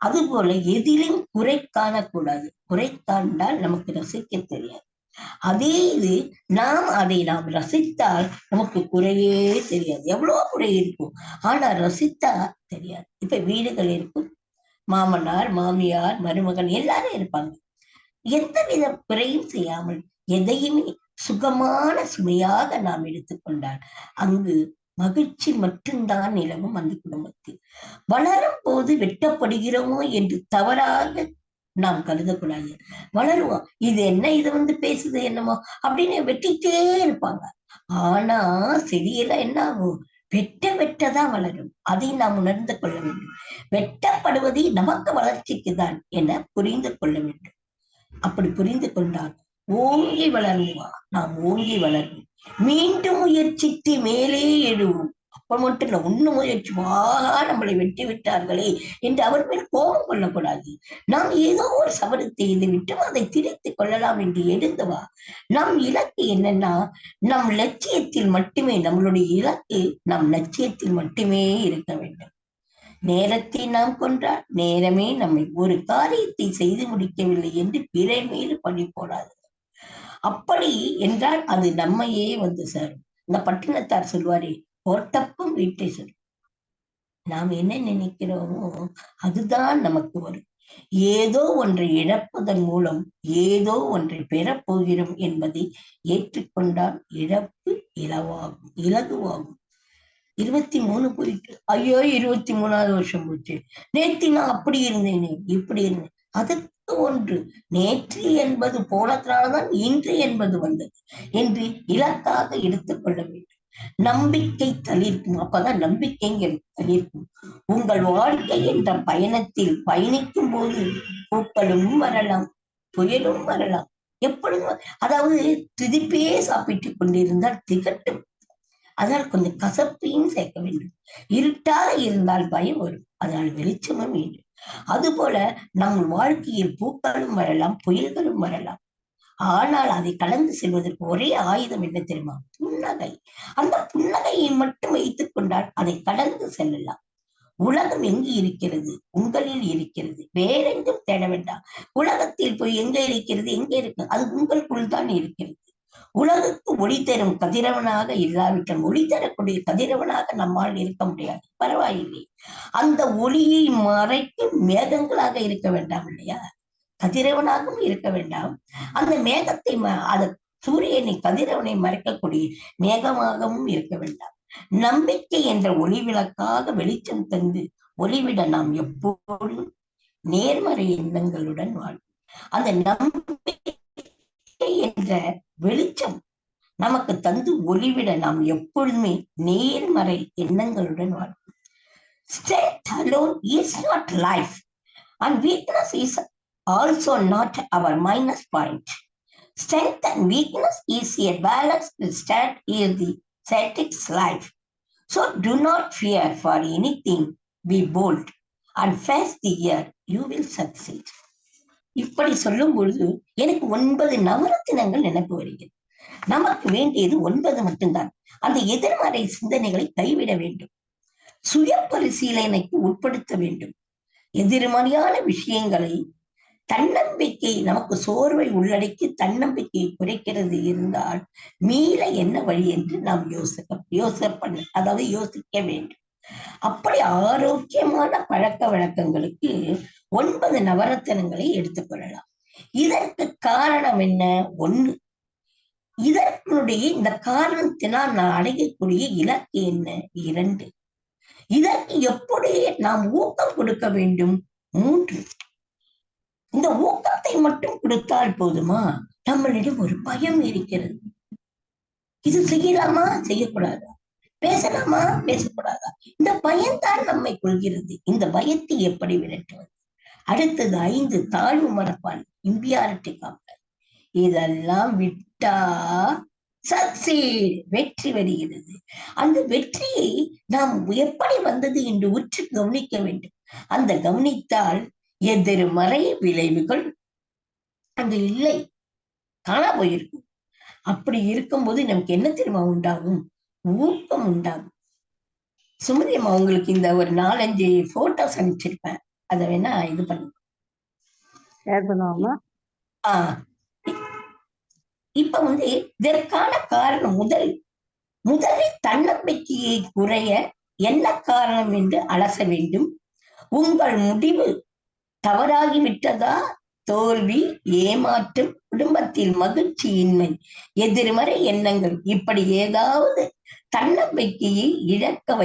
அதுபோல எதிலும் குறை காணக்கூடாது. குறை காண்டால் நமக்கு ரசிக்க தெரியாது. அதே இது அதை நாம் ரசித்தால் நமக்கு குறையே தெரியாது. எவ்வளவு குறை இருக்கும், ஆனா ரசித்தா தெரியாது. இப்ப வீடுகள் இருக்கும், மாமனார் மாமியார் மருமகன் எல்லாரும் இருப்பாங்க. எந்தவித குறையும் செய்யாமல் எதையுமே சுகமான சுமையாக நாம் எடுத்துக்கொண்டால் அங்கு மகிழ்ச்சி மட்டும்தான் நிலவும் அந்த குடும்பத்தில். வளரும் போது வெட்டப்படுகிறோமோ என்று தவறாக நாம் கருதக்கூடாது. வளருவோம், இது என்ன, இது பேசுது என்னமோ அப்படின்னு வெட்டிட்டே இருப்பாங்க. ஆனா செடியெல்லாம் என்ன ஆகும்? வெட்டதான் வளரும். அதை நாம் உணர்ந்து கொள்ள வேண்டும். வெட்டப்படுவதை நமக்கு வளர்ச்சிக்கு தான் என புரிந்து கொள்ள வேண்டும். அப்படி புரிந்து கொண்டால் ஓங்கி வளருவா, நாம் ஓங்கி வளரும். மீண்டும் முயற்சித்து மேலே எழுவோம். அப்ப மட்டும் இல்ல, ஒன்னும் முயற்சி நம்மளை வெட்டி விட்டார்களே என்று அவர் மேல் கோபம் கொள்ளக்கூடாது. நாம் ஏதோ ஒரு சபதத்தை விட்டு அதை திரித்துக் கொள்ளலாம் என்று எழுந்தவா. நம் இலக்கு என்னன்னா, நம் லட்சியத்தில் மட்டுமே, நம்மளுடைய இலக்கு நம் லட்சியத்தில் மட்டுமே இருக்க வேண்டும். நேரத்தை நாம் கொன்றால் நேரமே நம்மை ஒரு காரியத்தை செய்து முடிக்கவில்லை என்று பிறர் மீது பழி போடாது. அப்படி என்றால் அது நம்மையே வந்து சாரும். இந்த பட்டினத்தார் சொல்வாரே, ஓட்டப்பும் வீட்டை சொல்லும். நாம் என்ன நினைக்கிறோமோ அதுதான் நமக்கு வரும். ஏதோ ஒன்றை இழப்பதன் மூலம் ஏதோ ஒன்றை பெறப்போகிறோம் என்பதை ஏற்றுக்கொண்டால் இழப்பு இலகுவாகும். 23 போயிட்டு, ஐயோ 23வது வருஷம் போச்சு, நேற்று நான் அப்படி இருந்தேனே இப்படி இருந்தேன். அதற்கு ஒன்று, நேற்று என்பது போனதுனால்தான் இன்று என்பது வந்தது என்று இலக்காக எடுத்துக்கொள்ள வேண்டும். நம்பிக்கை தளிர்க்கும். அப்பதான் நம்பிக்கைங்கிறது தளிர்க்கும். உங்கள் வாழ்க்கை என்ற பயணத்தில் பயணிக்கும் போது பூக்களும் வரலாம், புயலும் வரலாம், எப்பொழுதும். அதாவது திதிப்பே சாப்பிட்டுக் கொண்டிருந்தால் திகட்டும். அதனால் கொஞ்சம் கசப்பையும் சேர்க்க வேண்டும். இருட்டாக இருந்தால் பயம் வரும், அதனால் வெளிச்சமும் வேண்டும். அதுபோல நம் வாழ்க்கையில் பூக்களும் வரலாம், புயல்களும் வரலாம். ஆனால் அதை கடந்து செல்வதற்கு ஒரே ஆயுதம் என்ன தெரியுமா? புன்னகை. அந்த புன்னகையை மட்டும் வைத்துக் கொண்டால் அதை கடந்து செல்லலாம். உலகம் எங்கு இருக்கிறது? உங்களில் இருக்கிறது, வேறெங்கும் தேட வேண்டாம். உலகத்தில் போய் எங்க இருக்கிறது, எங்க இருக்கு, அது உங்களுக்குள் தான் இருக்கிறது. உலகுக்கு ஒளி தரும் கதிரவனாக இல்லாவிட்டால் ஒளி தரக்கூடிய கதிரவனாக நம்மால் இருக்க முடியாது, பரவாயில்லை. அந்த ஒளியை மறைக்கும் மேகங்களாக இருக்க வேண்டாம் இல்லையா? கதிரவனாகவும் இருக்க வேண்டாம். அந்த மேகத்தை அத சூரியனை கதிரவனை மறைக்கக்கூடிய மேகமாகவும் இருக்க வேண்டாம். நம்பிக்கை என்ற ஒளி விளக்காக வெளிச்சம் தந்து ஒளிவிட நாம் எப்போதும் நேர்மறை எண்ணங்களுடன் வாழ்வோம். அந்த நம்பிக்கை என்ற வெளிச்சம் நமக்கு தந்து ஒளிவிட நாம் எப்பொழுதுமே நேர்மறை எண்ணங்களுடன் வாழ்வோம். Strength alone is not life, and weakness is also not our minus point. Strength and weakness is a balanced state in the static's life. So do not fear for anything. Be bold and face the year. You will succeed. இப்படி சொல்லும் பொழுது எனக்கு 9 நவரத்தினங்கள் நினைப்பு வருகிறது. நமக்கு வேண்டியது 9 மட்டும்தான். அந்த எதிர்மறை சிந்தனைகளை கைவிட வேண்டும். சுய பரிசீலனைக்கு உட்படுத்த வேண்டும். எதிர்மறையான விஷயங்களை, தன்னம்பிக்கை நமக்கு சோர்வை உள்ளடக்கி தன்னம்பிக்கையை குறைக்கிறது இருந்தால் மீள என்ன வழி என்று நாம் யோசிக்க வேண்டும். அப்படி ஆரோக்கியமான பழக்க வழக்கங்களுக்கு 9 நவரத்தினங்களை எடுத்துக்கொள்ளலாம். இதற்கு காரணம் என்ன? 1. இதனுடைய இந்த காரணத்தினால் நான் அடையக்கூடிய இலக்கு என்ன? 2. இதற்கு எப்படி நாம் ஊக்கம் கொடுக்க வேண்டும்? 3. இந்த ஊக்கத்தை மட்டும் கொடுத்தால் போதுமா? நம்மளிடம் ஒரு பயம் இருக்கிறது. இது செய்யலாமா, செய்யக்கூடாதா? பேசலாமா, பேசக்கூடாதா? இந்த பயம்தான் நம்மை கொள்கிறது. இந்த பயத்தை எப்படி விரட்டுவது? அடுத்தது 5 தாழ்வு மனப்பான், இம்பியாரிட்டி காம்ப்ளெக்ஸ். இதெல்லாம் விட்டா சக்சீட், வெற்றி வருகிறது. அந்த வெற்றியை நாம் எப்படி வந்தது என்று உற்று கவனிக்க வேண்டும். அந்த கவனித்தால் எதிர்மறை விளைவுகள் அங்கு இல்லை, காணா போயிருக்கும். அப்படி இருக்கும்போது நமக்கு என்ன தெரியுமா உண்டாகும்? ஊக்கம் உண்டாகும். சுமதி அம்மா உங்களுக்கு இந்த ஒரு 4-5 போட்டோஸ் அனுப்பிச்சிருப்பேன், அதை வேணா இது பண்ணு. இப்ப இதற்கான காரணம் முதலில் தன்னம்பிக்கையை குறைய என்ன காரணம் என்று அலச வேண்டும். உங்கள் முடிவு தவறாகிவிட்டதா? தோல்வி, ஏமாற்றம், குடும்பத்தில் மகிழ்ச்சியின்மை, எதிர்மறை எண்ணங்கள், இப்படி ஏதாவது தன்னம்பிக்கையை இழக்க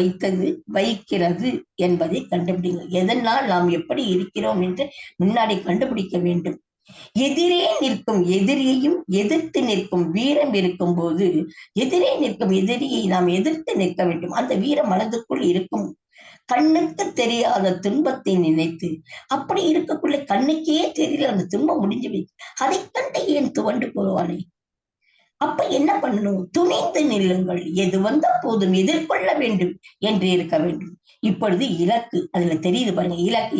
வைக்கிறது என்பதை கண்டுபிடிங்க. எதனால் நாம் எப்படி இருக்கிறோம் என்று முன்னாடி கண்டுபிடிக்க வேண்டும். எதிரே நிற்கும் எதிரியையும் எதிர்த்து நிற்கும் வீரம் இருக்கும் போது எதிரே நிற்கும் எதிரியை நாம் எதிர்த்து நிற்க வேண்டும். அந்த வீரம் மனதுக்குள் இருக்கும். கண்ணுக்கு தெரியாத துன்பத்தை நினைத்து, அப்படி இருக்கக்குள்ள கண்ணுக்கே தெரியல அந்த துன்பம் முடிஞ்சு போய் அதை கண்டு ஏன் துவண்டு போவானே? அப்ப என்ன பண்ணணும்? துணிந்து நில்லுங்கள். எது வந்த போதும் எதிர்கொள்ள வேண்டும் என்று இருக்க வேண்டும். இப்பொழுது இலக்கு, அதுல தெரியுது பாருங்க,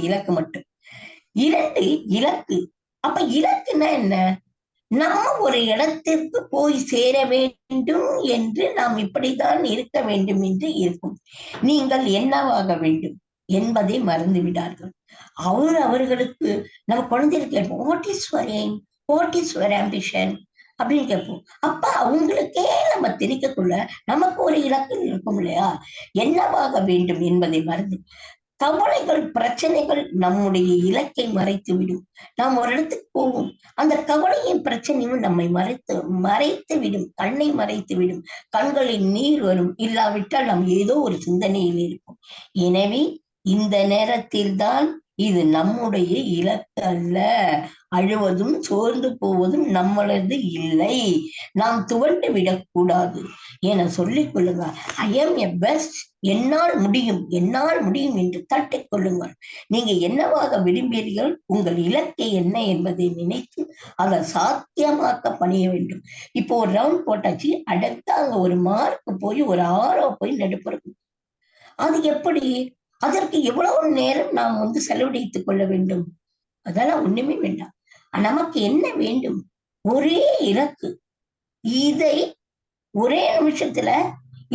இலக்கு மட்டும். 2 இலக்கு. அப்ப இலக்குன்னா என்ன? நம்ம ஒரு இடத்திற்கு போய் சேர வேண்டும் என்று நாம் இப்படித்தான் இருக்க வேண்டும் என்று இருக்கும். நீங்கள் என்னவாக வேண்டும் என்பதை மறந்து விடார்கள். அவர்களுக்கு நம்ம குழந்தைகளுக்கு கேட்போம், what is your aim, what is your ambition அப்படின்னு கேட்போம். அப்ப அவங்களுக்கே நம்ம தெரிவிக்கக்குள்ள நமக்கு ஒரு இலக்கு இருக்கும் இல்லையா? என்னவாக வேண்டும் என்பதை மறந்து, கவலைகள், பிரச்சனைகள் நம்முடைய இலக்கை மறைத்து விடும். நாம் ஒரு இடத்துக்கு போவோம், அந்த கவலையும் பிரச்சனையும் நம்மை மறைத்து விடும், கண்ணை மறைத்து விடும், கண்களில் நீர் வரும். இல்லாவிட்டால் நாம் ஏதோ ஒரு சிந்தனையில் இருக்கும். எனவே இந்த நேரத்தில் தான் இது நம்முடைய இலக்கு அல்ல. அழுவதும் சோர்ந்து போவதும் நம்மளது இல்லை. நாம் துவண்டு விடக்கூடாது என சொல்லிக் கொள்ளுங்க. ஐ எம் எ பெஸ்ட், என்னால் முடியும், என்னால் முடியும் என்று தட்டிக் கொள்ளுங்கள். நீங்க என்னவாக விரும்பீர்கள், உங்கள் இலக்கை என்ன என்பதை நினைத்து அதை சாத்தியமாக்க பணிய வேண்டும். இப்போ ஒரு ரவுண்ட் போட்டாச்சு, அடுத்து அங்க ஒரு மார்க் போய் ஒரு ஆரோ போய் நடுப்புறது. அது எப்படி? அதற்கு எவ்வளவு நேரம் நாம் செலவழித்துக் கொள்ள வேண்டும்? அதெல்லாம் ஒண்ணுமே வேண்டாம். நமக்கு என்ன வேண்டும்? ஒரே இலக்கு. இதை ஒரே நிமிஷத்துல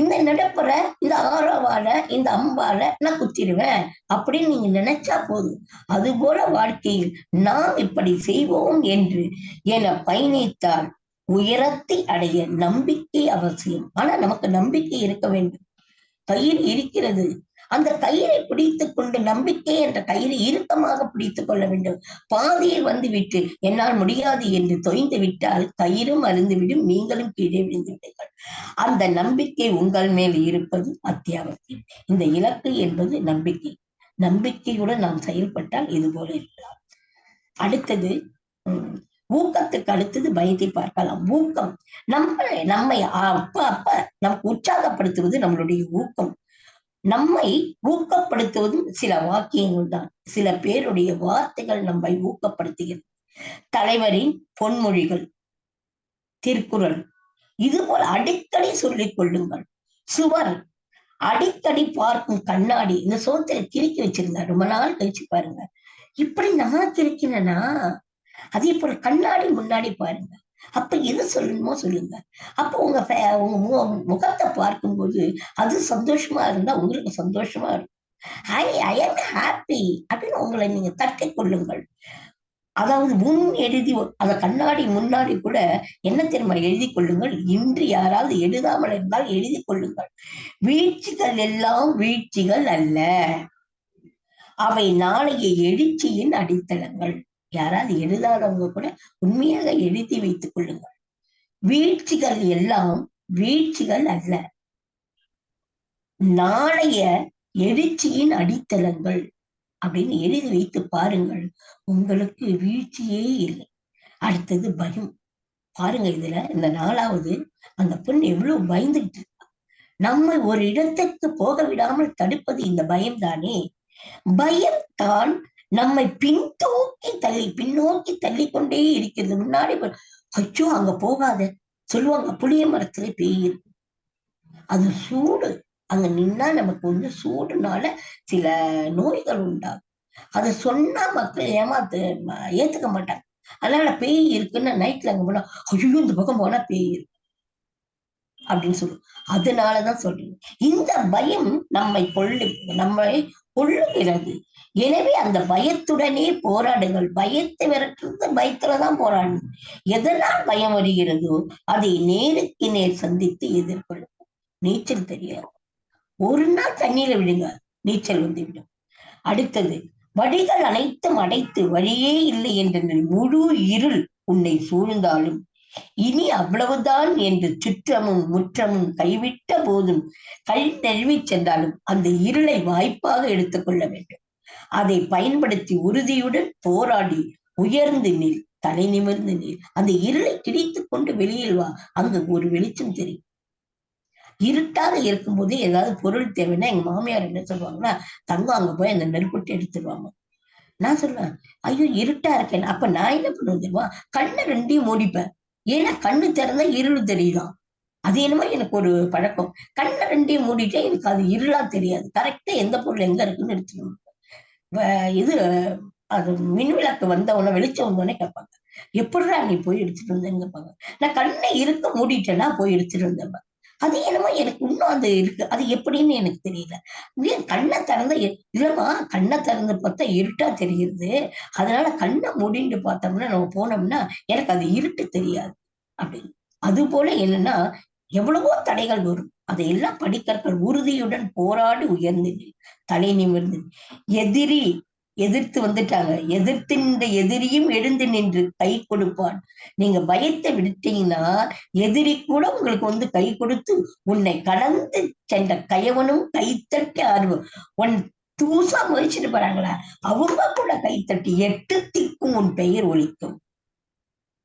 இந்த நடப்புற இந்த ஆரோவால இந்த அம்பால நான் குத்திடுவேன் அப்படின்னு நீங்க நினைச்சா போதும். அது போல வாழ்க்கையில் நாம் இப்படி செய்வோம் என்று என பயணித்தால் உயரத்தை அடைய நம்பிக்கை அவசியம். ஆனா நமக்கு நம்பிக்கை இருக்க வேண்டும். கயிறு இருக்கிறது, அந்த கயிறை பிடித்துக் கொண்டு நம்பிக்கை என்ற கயிறை இறுக்கமாக பிடித்துக் கொள்ள வேண்டும். பாதியில் வந்து விட்டு என்னால் முடியாது என்று தொய்ந்து விட்டால் கயிறும் அருந்துவிடும், நீங்களும் கீழே விழுந்து விடுங்கள். அந்த நம்பிக்கை உங்கள் மேல் இருப்பது அத்தியாவசியம். இந்த இலக்கு என்பது நம்பிக்கை. நம்பிக்கையுடன் நாம் செயல்பட்டால் இது போல இருக்கலாம். அடுத்தது ஊக்கத்துக்கு அடுத்தது பயத்தை பார்க்கலாம். ஊக்கம் நம்மை அப்ப நமக்கு உற்சாகப்படுத்துவது நம்மளுடைய ஊக்கம். நம்மை ஊக்கப்படுத்துவதும் சில வாக்கியங்கள் தான். சில பேருடைய வார்த்தைகள் நம்மை ஊக்கப்படுத்துகிறது. தலைவரின் பொன்மொழிகள், திருக்குறள், இது போல அடிக்கடி சொல்லிக் கொள்ளுங்கள். சுவர், அடிக்கடி பார்க்கும் கண்ணாடி, இந்த சோத்துல கிறுக்கி வச்சிருந்தார், ரொம்ப நாள் கழிச்சு பாருங்க. இப்படி நான் கிறுக்கினா அதே போல கண்ணாடி முன்னாடி பாருங்க. அப்ப எது சொல்லணுமோ சொல்லுங்க. அப்ப உங்க முகத்தை பார்க்கும்போது அது சந்தோஷமா இருந்தா உங்களுக்கு சந்தோஷமா இருக்கும். ஐ am happy அப்படின்னு உங்களை நீங்க தட்டிக் கொள்ளுங்கள். அதாவது எழுதி அந்த கண்ணாடி முன்னாடி கூட என்ன தெரியுமா எழுதி கொள்ளுங்கள், இன்று யாராவது எழுதாமல் இருந்தால் எழுதி கொள்ளுங்கள். வீழ்ச்சிகள் எல்லாம் வீழ்ச்சிகள் அல்ல, அவை நாளைய எழுச்சியின் அடித்தளங்கள். யாராவது எழுதாதவங்க கூட உண்மையாக எழுதி வைத்துக் கொள்ளுங்கள். வீழ்ச்சிகள் எல்லாம் வீழ்ச்சிகள் அல்ல, நாளைய எழுச்சியின் அடித்தளங்கள் அப்படின்னு எழுதி வைத்து பாருங்கள். உங்களுக்கு வீழ்ச்சியே இல்லை. அடுத்தது பயம். பாருங்க, இதுல இந்த 4வது அந்த பெண் எவ்வளவு பயந்துட்டு இருக்கா. நம்மை ஒரு இடத்துக்கு போக விடாமல் தடுப்பது இந்த பயம் தானே. பயம்தான் நம்மை பின்னோக்கி தள்ளி கொண்டே இருக்கிறது. முன்னாடி ஐயோ அங்க போகாத சொல்லுவாங்க. புளிய மரத்துல பேய் இருக்கு, அது சூடு, அங்க நின்னா நமக்கு சூடுனால சில நோய்கள் உண்டாகும். அதை சொன்னா மக்கள் ஏத்துக்க மாட்டாங்க. அதனால பேய் இருக்குன்னா நைட்ல அங்க போனா ஐயோ இந்த பக்கம் போனா பேய் இருக்கு அப்படின்னு சொல்லுவோம். அதனாலதான் சொல்றேன், இந்த பயம் நம்மை கொள்ளுகிறது. எனவே அந்த பயத்துடனே போராடுங்கள். பயத்தை விரட்டுறது பயத்துலதான் போராடணும். எதனால் பயம் வருகிறதோ அதை நேருக்கு நேர் சந்தித்து எதிர்கொள்ளும். நீச்சல் தெரியாது, ஒரு நாள் தண்ணீர விடுங்க, நீச்சல் வந்துவிடும். அடுத்தது, வழிகள் அனைத்தும் அடைத்து வழியே இல்லை என்ற முழு இருள் உன்னை சூழ்ந்தாலும் இனி அவ்வளவுதான் என்று சுற்றமும் முற்றமும் கைவிட்ட போதும் நழுவி சென்றாலும் அந்த இருளை வாய்ப்பாக எடுத்துக்கொள்ள வேண்டும். அதை பயன்படுத்தி உறுதியுடன் போராடி உயர்ந்து நில், தலை நிமிர்ந்து நில். அந்த இருளை கிடைத்துக் கொண்டு வெளியில் வா, அங்க ஒரு வெளிச்சம் தெரியும். இருட்டாக இருக்கும் போது ஏதாவது பொருள் தேவைன்னா எங்க மாமியார் என்ன சொல்லுவாங்கன்னா, தங்கம் அங்க போய் அந்த நெருப்புட்டு எடுத்துருவாங்க. நான் சொல்லுவேன், ஐயோ இருட்டா இருக்கேன். அப்ப நான் என்ன பண்ணுவேன் தெரியுமா, கண்ணை 2ஐயும் மூடிப்பேன். ஏன்னா கண்ணு திறந்தா இருள் தெரியுதான். அது என்னமோ எனக்கு ஒரு பழக்கம். கண்ணை 2ஐயும் மூடிட்டே எனக்கு அது இருளா தெரியாது. கரெக்டா எந்த பொருள் எங்க இருக்குன்னு எடுத்துக்கணும். இது அது மின்விளக்கு வந்தவொடனே வெளிச்சம் வந்தோடனே கேட்பாங்க, எப்படிடா நீ போய் எடுத்துட்டு வந்தேன்னு கேட்பாங்க. நான் கண்ணை இருக்க மூடிட்டேன்னா போய் எடுத்துட்டு வந்தேன். அது என்னமோ எனக்கு இன்னும் அது இருக்கு, அது எப்படின்னு எனக்கு தெரியல. கண்ணை திறந்த இல்லம்மா, கண்ணை திறந்து பார்த்தா இருட்டா தெரியுது, அதனால கண்ணை மூடிட்டு பார்த்தோம்னா நம்ம போனோம்னா எனக்கு அது இருட்டு தெரியாது அப்படின்னு. அது போல என்னன்னா எவ்வளவோ தடைகள் வரும், அதையெல்லாம் படிக்கற்கள் உறுதியுடன் போராடி உயர்ந்து தலை நிமிர்ந்து. எதிர்த்து வந்துட்டாங்க, எதிர்த்து எதிரியும் எழுந்து நின்று கை கொடுப்பான். நீங்க பயத்தை விடுத்தீங்கன்னா எதிரி கூட உங்களுக்கு கை கொடுத்து உன்னை கடந்து சென்ற கயவனும் கைத்தட்டி ஆர்வம் உன் தூசா முயற்சிட்டு போறாங்களா, அவங்க கூட கைத்தட்டி 8 திக்கும் உன் பெயர் ஒலிக்கும்.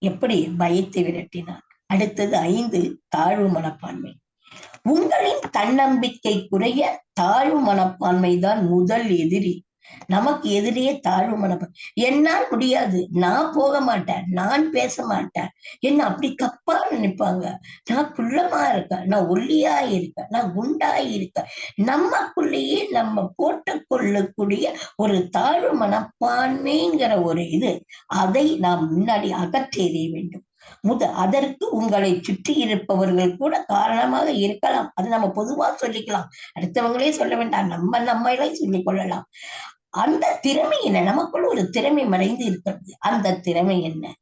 எப்படி பயத்தை விரட்டினார். அடுத்தது 5, தாழ்வு மனப்பான்மை. உங்களின் தன்னம்பிக்கை குறைய தாழ்வு மனப்பான்மைதான் முதல் எதிரி. நமக்கு எதிரியே தாழ்வு மனப்பான்மை. என்னால் முடியாது, நான் போக மாட்டேன், நான் பேச மாட்டேன், என்ன அப்படி தப்பா நினைப்பாங்க, நான் குள்ளமா இருக்கேன், நான் ஒல்லியா இருக்கேன், நான் குண்டாய் இருக்கேன். நமக்குள்ளேயே நம்ம போட்டுக் கொள்ளக்கூடிய ஒரு தாழ்வு மனப்பான்மைங்கிற ஒரு இது, அதை நாம் முன்னாடி அகற்றி எறிய வேண்டும். அதற்கு உங்களை சுற்றி இருப்பவர்கள் கூட காரணமாக இருக்கலாம். அது நம்ம பொதுவா சொல்லிக்கலாம், அடுத்தவங்களே சொல்ல வேண்டாம், நம்மளே சொல்லிக் கொள்ளலாம். அந்த திறமை என்ன, நமக்குள்ள ஒரு திறமை மறைந்து இருக்கிறது. அந்த திறமை என்ன,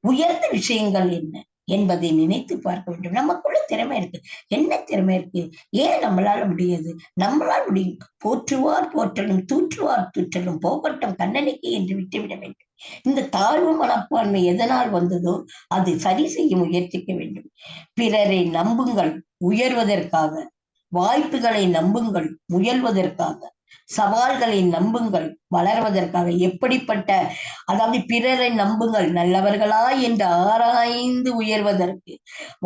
உயர்ந்த விஷயங்கள் என்ன, என்பதை நினைத்து பார்க்க வேண்டும். நமக்குள்ள திறமை இருக்கு. என்ன திறமை இருக்கு? ஏன் நம்மளால முடியாது? நம்மளால் முடியும். போற்றுவார் போற்றலும் தூற்றுவார் தூற்றலும் போகட்டும் கண்ணனுக்கு என்று விட்டுவிட வேண்டும். இந்த தாழ்வு மனப்பான்மை எதனால் வந்ததோ அது சரி செய்ய முயற்சிக்க வேண்டும். பிறரை நம்புங்கள் உயர்வதற்காக, வாய்ப்புகளை நம்புங்கள் முயல்வதற்காக, சவால்களை நம்புங்கள் வளர்வதற்காக. எப்படிப்பட்ட, அதாவது பிறரை நம்புங்கள் நல்லவர்களா என்று ஆராய்ந்து உயர்வதற்கு,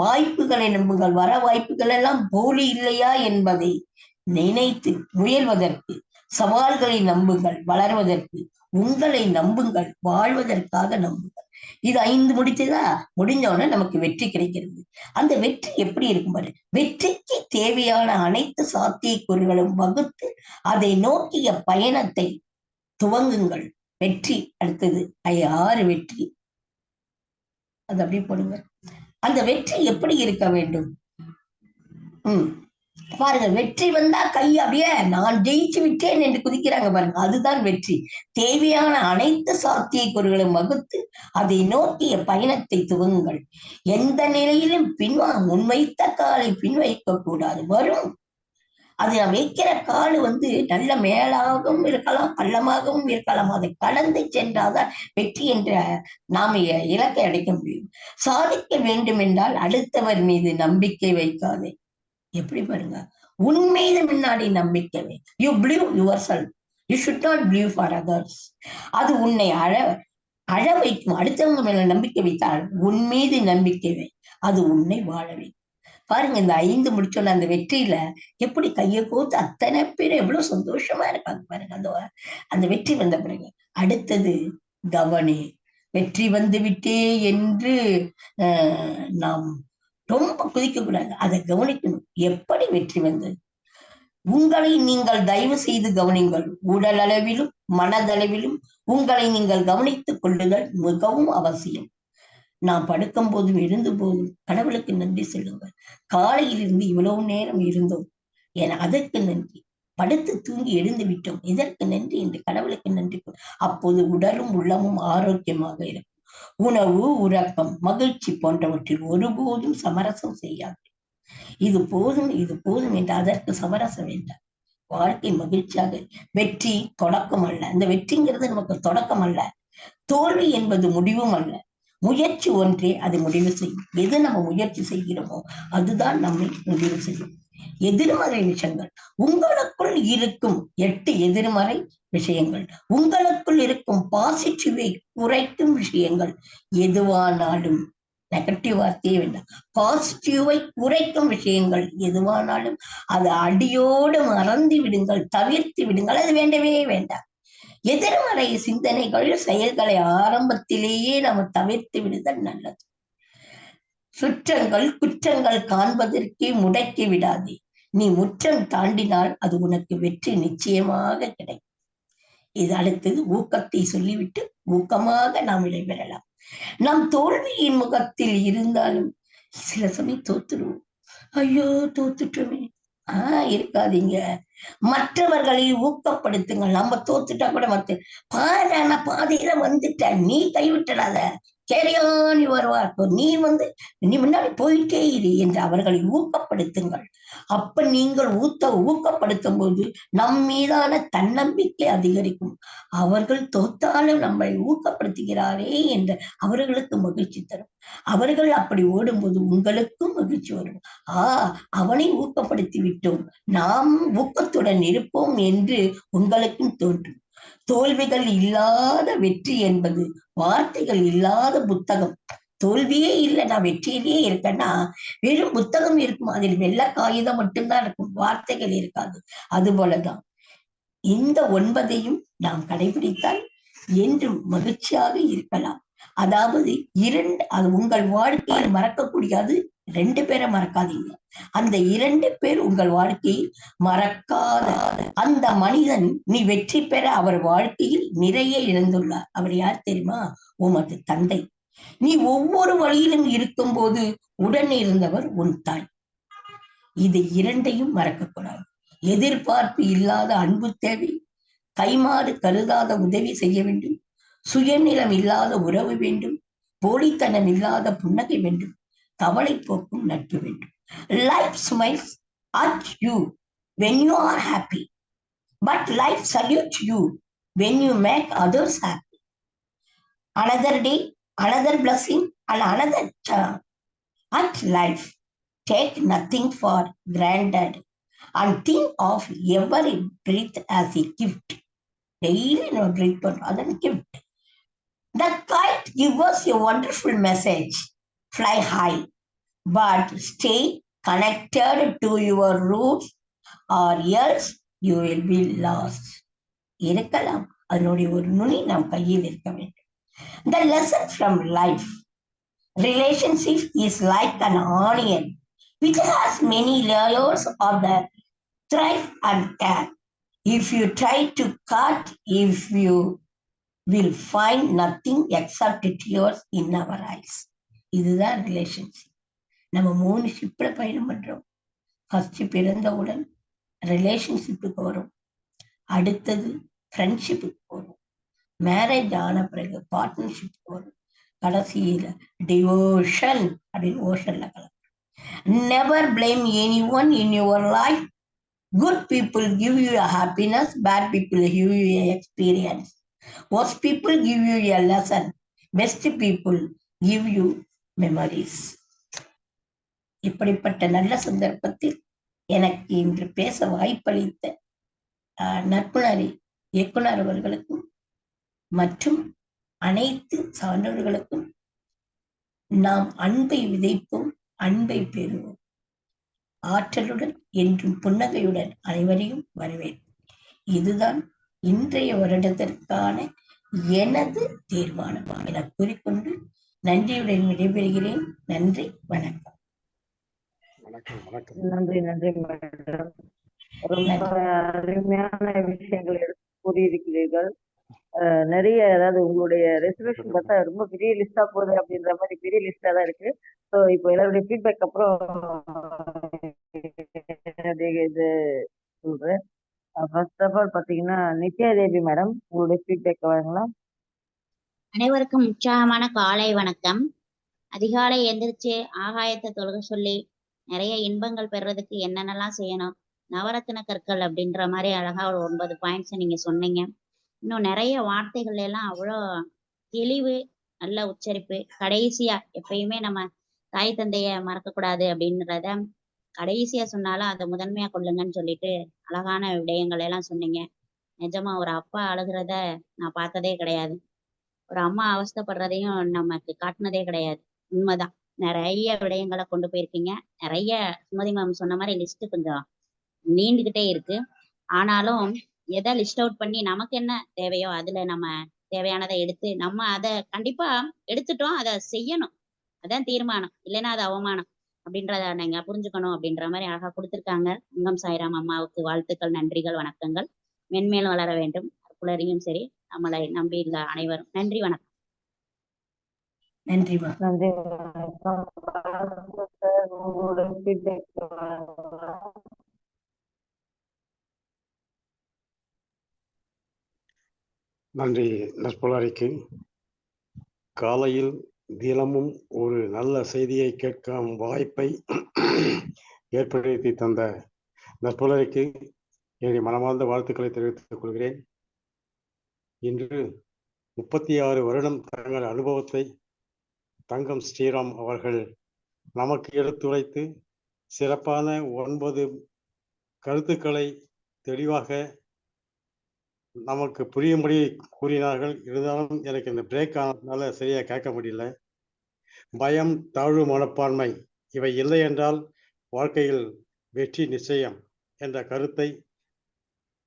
வாய்ப்புகளை நம்புங்கள் வர வாய்ப்புகள் எல்லாம் போலி இல்லையா என்பதை நினைத்து முயல்வதற்கு, சவால்களை நம்புங்கள் வளர்வதற்கு, உங்களை நம்புங்கள் வாழ்வதற்காக நம்புங்கள். இது 5 முடிச்சதா? முடிஞ்சோடனே நமக்கு வெற்றி கிடைக்கிறது. அந்த வெற்றி எப்படி இருக்கும் பாரு. வெற்றிக்கு தேவையான அனைத்து சாத்தியக்கூறுகளும் வகுத்து அதை நோக்கிய பயணத்தை துவங்குங்கள். வெற்றி அடுத்தது 6 வெற்றி. அது அப்படியே போடுங்க. அந்த வெற்றி எப்படி இருக்க வேண்டும்? பாருங்க, வெற்றி வந்தா கை அப்படியே நான் ஜெயிச்சு விட்டேன் என்று குதிக்கிறாங்க பாருங்க, அதுதான் வெற்றி. தேவையான அனைத்து சாத்தியக்கூறுகளும் வகுத்து அதை நோக்கிய பயணத்தை துவங்குங்கள். எந்த நிலையிலும் முன்வைத்த காலை பின் வைக்க கூடாது. வரும், அது நான் வைக்கிற கால் நல்ல மேலாகவும் இருக்கலாம், பள்ளமாகவும் இருக்கலாம். அதை கடந்து சென்றாதான் வெற்றி என்ற நாம இலக்கை அடைக்க முடியும். சாதிக்க வேண்டும் என்றால் அடுத்தவர் மீது நம்பிக்கை வைக்காதே. எப்படி பாருங்க, உன் மீது முன்னாடி நம்பிக்கை வை. You believe yourself, you should not believe for others. அது உன்னை அழ வைக்கும். அடுத்தவங்க மேல நம்பிக்கை வைத்தால் உன் மீது நம்பிக்கை வை, அது உன்னை வாழ வைக்கும். பாருங்க, இந்த 5 முடிச்சோன்னு அந்த வெற்றியில எப்படி கையை கோத்து அத்தனை பேர் எவ்வளவு சந்தோஷமா இருக்காங்க பாருங்க. அந்த வெற்றி வந்த பிறகு அடுத்தது கவனி. வெற்றி வந்து விட்டே என்று நாம் ரொம்ப குதிக்க கூடாது, அதை கவனிக்கணும். எப்படி வெற்றி வந்தது? உங்களை நீங்கள் தயவு செய்து கவனிங்கள். உடல் அளவிலும் மனதளவிலும் உங்களை நீங்கள் கவனித்துக் கொள்ளுதல் மிகவும் அவசியம். நாம் படுக்கும் போதும் எழுந்து போதும் கடவுளுக்கு நன்றி சொல்லுங்கள். காலையில் இருந்து இவ்வளவு நேரம் இருந்தோம் என அதற்கு நன்றி. படுத்து தூங்கி எழுந்து விட்டோம், இதற்கு நன்றி என்று கடவுளுக்கு நன்றி. அப்போது உடலும் உள்ளமும் ஆரோக்கியமாக இருக்கும். உணவு, உறக்கம், மகிழ்ச்சி போன்றவற்றில் ஒருபோதும் சமரசம் செய்யாது. இது போதும் இது போதும் என்று அதற்கு சமரசம் வேண்டாம். வாழ்க்கை மகிழ்ச்சியாக. வெற்றி தொடக்கம் அல்ல. இந்த வெற்றிங்கிறது நமக்கு தொடக்கம் அல்ல. தோல்வி என்பது முடிவும் அல்ல. முயற்சி ஒன்றே அது முடிவு செய்யும். எது நம்ம முயற்சி செய்கிறோமோ அதுதான் நம்மை முடிவு செய்யும். எதிர்மறை விஷயங்கள், உங்களுக்குள் இருக்கும் 8 எதிர்மறை விஷயங்கள், உங்களுக்குள் இருக்கும் பாசிட்டிவை குறைக்கும் விஷயங்கள் எதுவானாலும், நெகட்டிவ் வார்த்தையே வேண்டாம், பாசிட்டிவை குறைக்கும் விஷயங்கள் எதுவானாலும் அது அடியோடு மறந்து விடுங்கள், தவிர்த்து விடுங்கள். அது வேண்டவே வேண்டாம். எதிர்மறை சிந்தனைகள், செயல்களை ஆரம்பத்திலேயே நம்ம தவிர்த்து விடுதல் நல்லது. சுற்றங்கள், குற்றங்கள் காண்பதற்கே முடக்கி விடாதே. நீ முற்றம் தாண்டினால் அது உனக்கு வெற்றி நிச்சயமாக கிடைக்கும். இது அடுத்தது ஊக்கத்தை சொல்லிவிட்டு ஊக்கமாக நாம் விடைபெறலாம். நாம் தோல்வியின் முகத்தில் இருந்தாலும் சில சமயம் தோத்துருவோம். ஐயோ தோத்துட்டோமே, இருக்காதீங்க. மற்றவர்களை ஊக்கப்படுத்துங்கள். நம்ம தோத்துட்டா கூட பாரு, நான் பாதையில வந்துட்ட, நீ கைவிட்டுடாத, கேரியானி வருவார், நீ முன்னாடி போயிட்டே இரு என்று அவர்களை ஊக்கப்படுத்துங்கள். அப்ப நீங்கள் ஊக்கப்படுத்தும் போது நம் மீதான தன்னம்பிக்கை அதிகரிக்கும். அவர்கள் தோத்தாலும் நம்மை ஊக்கப்படுத்துகிறாரே என்று அவர்களுக்கு மகிழ்ச்சி தரும். அவர்கள் அப்படி ஓடும்போது உங்களுக்கும் மகிழ்ச்சி வரும். அவனை ஊக்கப்படுத்தி விட்டோம், நாம் ஊக்கத்துடன் இருப்போம் என்று உங்களுக்கும் தோன்றும். தோல்விகள் இல்லாத வெற்றி என்பது வார்த்தைகள் இல்லாத புத்தகம். தோல்வியே இல்லை, நான் வெற்றியிலேயே இருக்கேன்னா வெறும் புத்தகம் இருக்கும், அதில் வெள்ளை காகிதம் மட்டும்தான் இருக்கும், வார்த்தைகள் இருக்காது. அது போலதான் இந்த 9ஐயும் நாம் கடைபிடித்தால் என்றும் மகிழ்ச்சியாக இருக்கலாம். அதாவது அது உங்கள் வாழ்க்கையில் மறக்கக்கூடியது. 2 பேரை மறக்காதீங்க. அந்த 2 பேர் உங்கள் வாழ்க்கையில் மறக்காத அந்த மனிதன் நீ வெற்றி பெற அவர் வாழ்க்கையில் நிறைய இழந்துள்ளார். அவர் யார் தெரியுமா? உமது தந்தை. நீ ஒவ்வொரு வழியிலும் இருக்கும் போது உடன் இருந்தவர் உன் தாய். இது 2ஐயும் மறக்கக்கூடாது. எதிர்பார்ப்பு இல்லாத அன்பு தேவை, கைமாறு கருதாத உதவி செய்ய வேண்டும், சுயநிலம் இல்லாத உறவு வேண்டும், போலித்தனம் இல்லாத புன்னகை வேண்டும், கவலை போக்கும் நட்பு வேண்டும். Life smiles at you when you are happy, but life salutes you when you make others happy. Another day, another blessing, and another charm. At life, take nothing for granted and think of every breath as a gift. Daily no breath, but other gift. The kite gives us a wonderful message. Fly high, but stay connected to your roots, or else you will be lost. இருக்கலாம், அதனுடைய ஒரு நுனி நம் கையில் இருக்க வேண்டும். The lesson from life. Relationship is like an onion which has many layers of the thrive and care. If you try to cut, if you will find nothing except tears in our eyes. இதுதான் relationship. நம்ம 3 ஷிப்ல பயணம் பண்றோம். First பிறந்தவுடன் ரிலேஷன்ஷிப்புக்கு வரும், அடுத்தது ஃப்ரெண்ட்ஷிப்புக்கு வரும், marriage ஆன பிறகு பார்ட்னர்ஷிப் வரும், கடைசியில டிவோஷன் அப்படின்னு ஓஷன்ல கலக்கும். Never blame anyone in your life. Good people give you a happiness, bad people give you a experience. Worst people give you a lesson, best people give you memories. இப்படிப்பட்ட நல்ல சந்தர்ப்பத்தில் எனக்கு இன்று பேச வாய்ப்பளித்த நட்புணரி இயக்குனர் அவர்களுக்கும் மற்றும் அனைத்து சான்றோர்களுக்கும் நாம் அன்பை விதைப்போம், அன்பை பெறுவோம். ஆற்றலுடன் என்றும் புன்னகையுடன் அனைவரையும் வரவேற்போம். இதுதான் இன்றைய வருடத்திற்கான எனது தீர்மானம் என கூறிக்கொண்டு நன்றியுடன் விடைபெறுகிறேன். நன்றி, வணக்கம்.
நன்றி நன்றி மேடம். ரொம்ப அருமையான விஷயங்கள் எடுத்து கூறியிருக்கிறீர்கள். நிறைய, அதாவது உங்களுடைய ரெசல்யூஷன் பார்த்தா ரொம்ப பெரிய லிஸ்டா போகுது அப்படின்ற மாதிரி பெரிய லிஸ்டா தான் இருக்கு. ஸோ இப்போ எல்லாருடைய ஃபீட்பேக் அப்புறம் இது சொல்றேன். ஃபர்ஸ்ட் ஆஃப் ஆல் பாத்தீங்கன்னா நித்யா தேவி மேடம், உங்களுடைய ஃபீட்பேக் வாங்கலாம்.
அனைவருக்கும் உற்சாகமான காலை வணக்கம். அதிகாலை எந்திரிச்சு ஆகாயத்தை தொழுக சொல்லி நிறைய இன்பங்கள் பெறுறதுக்கு என்னென்னலாம் செய்யணும், நவரத்தின கற்கள் அப்படின்ற மாதிரி அழகா ஒரு 9 பாயிண்ட்ஸ் நீங்க சொன்னீங்க. இன்னும் நிறைய வார்த்தைகள் எல்லாம் அவ்வளோ தெளிவு, நல்ல உச்சரிப்பு. கடைசியா எப்பயுமே நம்ம தாய் தந்தைய மறக்கக்கூடாது அப்படின்றத கடைசியா சொன்னாலும் அதை முதன்மையா கொள்ளுங்கன்னு சொல்லிட்டு அழகான விடயங்கள் எல்லாம் சொன்னீங்க. நிஜமா ஒரு அப்பா அழுகிறத நான் பார்த்ததே கிடையாது, ஒரு அம்மா அவஸ்தைப்படுறதையும் நமக்கு காட்டினதே கிடையாது. உண்மைதான். நிறைய விடயங்களை கொண்டு போயிருக்கீங்க. நிறைய சுமதி மேம் சொன்ன மாதிரி லிஸ்ட் கொஞ்சம் நீண்டுகிட்டே இருக்கு. ஆனாலும் எதை லிஸ்ட் அவுட் பண்ணி நமக்கு என்ன தேவையோ அதுல நம்ம தேவையானதை எடுத்து நம்ம அதை கண்டிப்பா எடுத்துட்டோம், அதை செய்யணும். அதான் தீர்மானம், இல்லைன்னா அது அவமானம் அப்படின்றத நீங்க புரிஞ்சுக்கணும் அப்படின்ற மாதிரி அழகா கொடுத்துருக்காங்க. அங்கம் சாய்ராம் அம்மாவுக்கு வாழ்த்துக்கள், நன்றிகள், வணக்கங்கள். மென்மேலும் வளர வேண்டும், புலரியும் சரி, நம்மளை நம்பி இல்ல அனைவரும். நன்றி, வணக்கம்.
நன்றி
நன்றி வணக்கம். உங்களுடைய ஃபீட்பேக்.
நன்றி நற்புலரிக்கு. காலையில் தினமும் ஒரு நல்ல செய்தியை கேட்கும் வாய்ப்பை ஏற்படுத்தி தந்த நற்புலரிக்கு என்னுடைய மனமார்ந்த வாழ்த்துக்களை தெரிவித்துக் கொள்கிறேன். இன்று 36 வருடம் தங்கள் அனுபவத்தை தங்கம் ஸ்ரீராம் அவர்கள் நமக்கு எடுத்துரைத்து சிறப்பான 9 கருத்துக்களை தெளிவாக நமக்கு புரியும்படி கூறினார்கள். இருந்தாலும் எனக்கு இந்த பிரேக் ஆனதுனால சரியா கேட்க முடியல. பயம், தாழ்வு மனப்பான்மை இவை இல்லை என்றால் வாழ்க்கையில் வெற்றி நிச்சயம் என்ற கருத்தை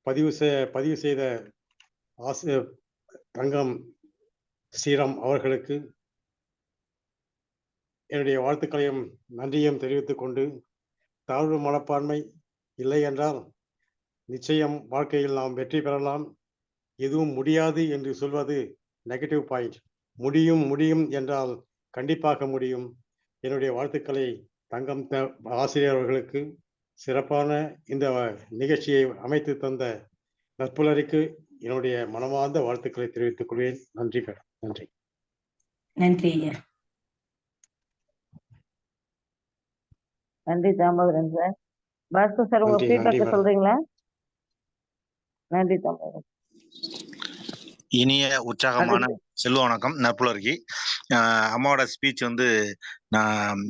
பதிவு செய்த ஆசிரியர் தங்கம் ஸ்ரீராம் அவர்களுக்கு என்னுடைய வாழ்த்துக்களையும் நன்றியும் தெரிவித்துக் கொண்டு, தாழ்வு மனப்பான்மை இல்லை என்றால் நிச்சயம் வாழ்க்கையில் நாம் வெற்றி பெறலாம். எதுவும் முடியாது என்று சொல்வது நெகட்டிவ் பாயிண்ட். முடியும் முடியும் என்றால் கண்டிப்பாக முடியும். என்னுடைய வாழ்த்துக்களை தங்கம் ஆசிரியர் அவர்களுக்கு, சிறப்பான இந்த நிகழ்ச்சியை அமைத்து தந்த நற்புலரிக்கு என்னுடைய மனமார்ந்த வாழ்த்துக்களை தெரிவித்துக் கொள்வேன். நன்றி மேடம். நன்றி.
நன்றி ஐயா.
நன்றி தாமோதரன் சார். பாஸ்கர் சார், உங்க
நன்றி
ஃபீட்பேக்
மேடம்.
சொல்றீங்களா? நன்றி தாமோதரன்.
இனிய உற்சாகமான செல்வ வணக்கம். நற்புலர்கி அம்மாவோட ஸ்பீச் வந்து நான்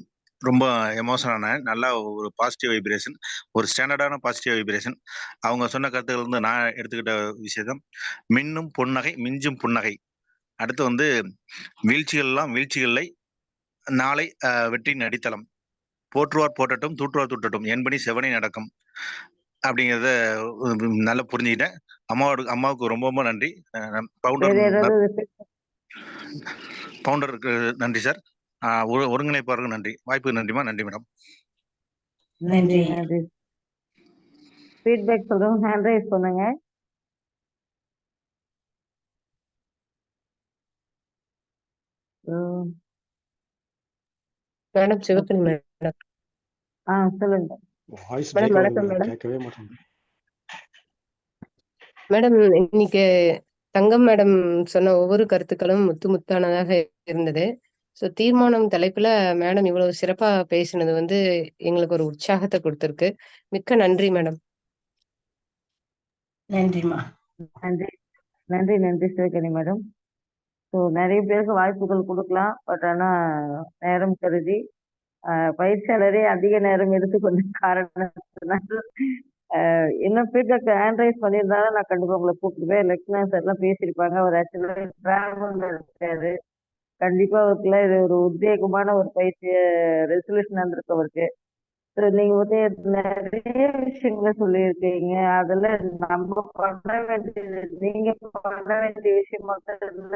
ரொம்ப எமோஷன் ஆனேன். நல்லா ஒரு பாசிட்டிவ் வைப்ரேஷன், ஒரு ஸ்டாண்டர்டான பாசிட்டிவ் வைப்ரேஷன். அவங்க சொன்ன கருத்துக்கள் வந்து நான் எடுத்துக்கிட்ட விஷயம், மின்னும் புன்னகை மிஞ்சும் புன்னகை. அடுத்து வந்து வீழ்ச்சிகள்லாம் வீழ்ச்சிகளை நாளை வெற்றியின் அடித்தளம், போற்றுவார் போற்றட்டும் தூற்றுவார் தூற்றட்டும் என்படி செவனே நடக்கும் அப்படிங்கிறத நல்லா புரிஞ்சுக்கிட்டேன். அம்மாவுக்கு ரொம்ப ரொம்ப நன்றி. பவுண்டருக்கு நன்றி சார். ஒருங்கிணைப்பாளருக்கு நன்றி. வாய்ப்புக்கு நன்றிமா. நன்றி மேடம்.
நன்றி நன்றி. ஃபீட்பேக் சொல்றவங்க ஹேண்ட் ரைஸ் பண்ணுங்க.
Madam Sivappan madam.
சொல்லுங்க
வாய்ஸ்
மேடம்.
பிரேக்
வணக்கம்
ஆகுது
மேடம்.
கேட்கவே மாட்டேங்குது.
மேடம், இன்னைக்கு தங்கம் மேடம் சொன்ன ஒவ்வொரு கருத்துக்களும் முத்து முத்தானதாக இருந்தது. ஸோ தீர்மானம் தலைப்புல மேடம் இவ்வளவு சிறப்பா பேசினது வந்து எங்களுக்கு ஒரு உற்சாகத்தை கொடுத்திருக்கு. மிக்க நன்றி மேடம்.
நன்றிம்மா.
நன்றி நன்றி நன்றி சிவகணி மேடம். ஸோ நிறைய பேருக்கு வாய்ப்புகள் கொடுக்கலாம். பட் ஆனால் நேரம் கருதி பயிற்சியாளரே அதிக நேரம் எடுத்துக்கொண்ட காரணத்தினால் இன்னும் ஃபீட்பேக் ஹேண்ட் ரைஸ் பண்ணியிருந்தாலும் நான் கண்டிப்பாக உங்களை கூப்பிடுவேன். லக்ஷ்மணா சார்லாம் பேசியிருப்பாங்க. அவர் ஆக்சுவலாக டிராவலில் இருக்காரு. கண்டிப்பாக அவருக்குள்ள இது ஒரு உத்வேகமான ஒரு பயிற்சி ரெசல்யூஷன் வந்திருக்கு அவருக்கு. நீங்க வந்து நிறைய விஷயங்களை சொல்லியிருக்கீங்க. அதுல நம்ம பண்ண வேண்டியது, நீங்க பண்ண வேண்டிய விஷயம் மட்டும் இல்ல,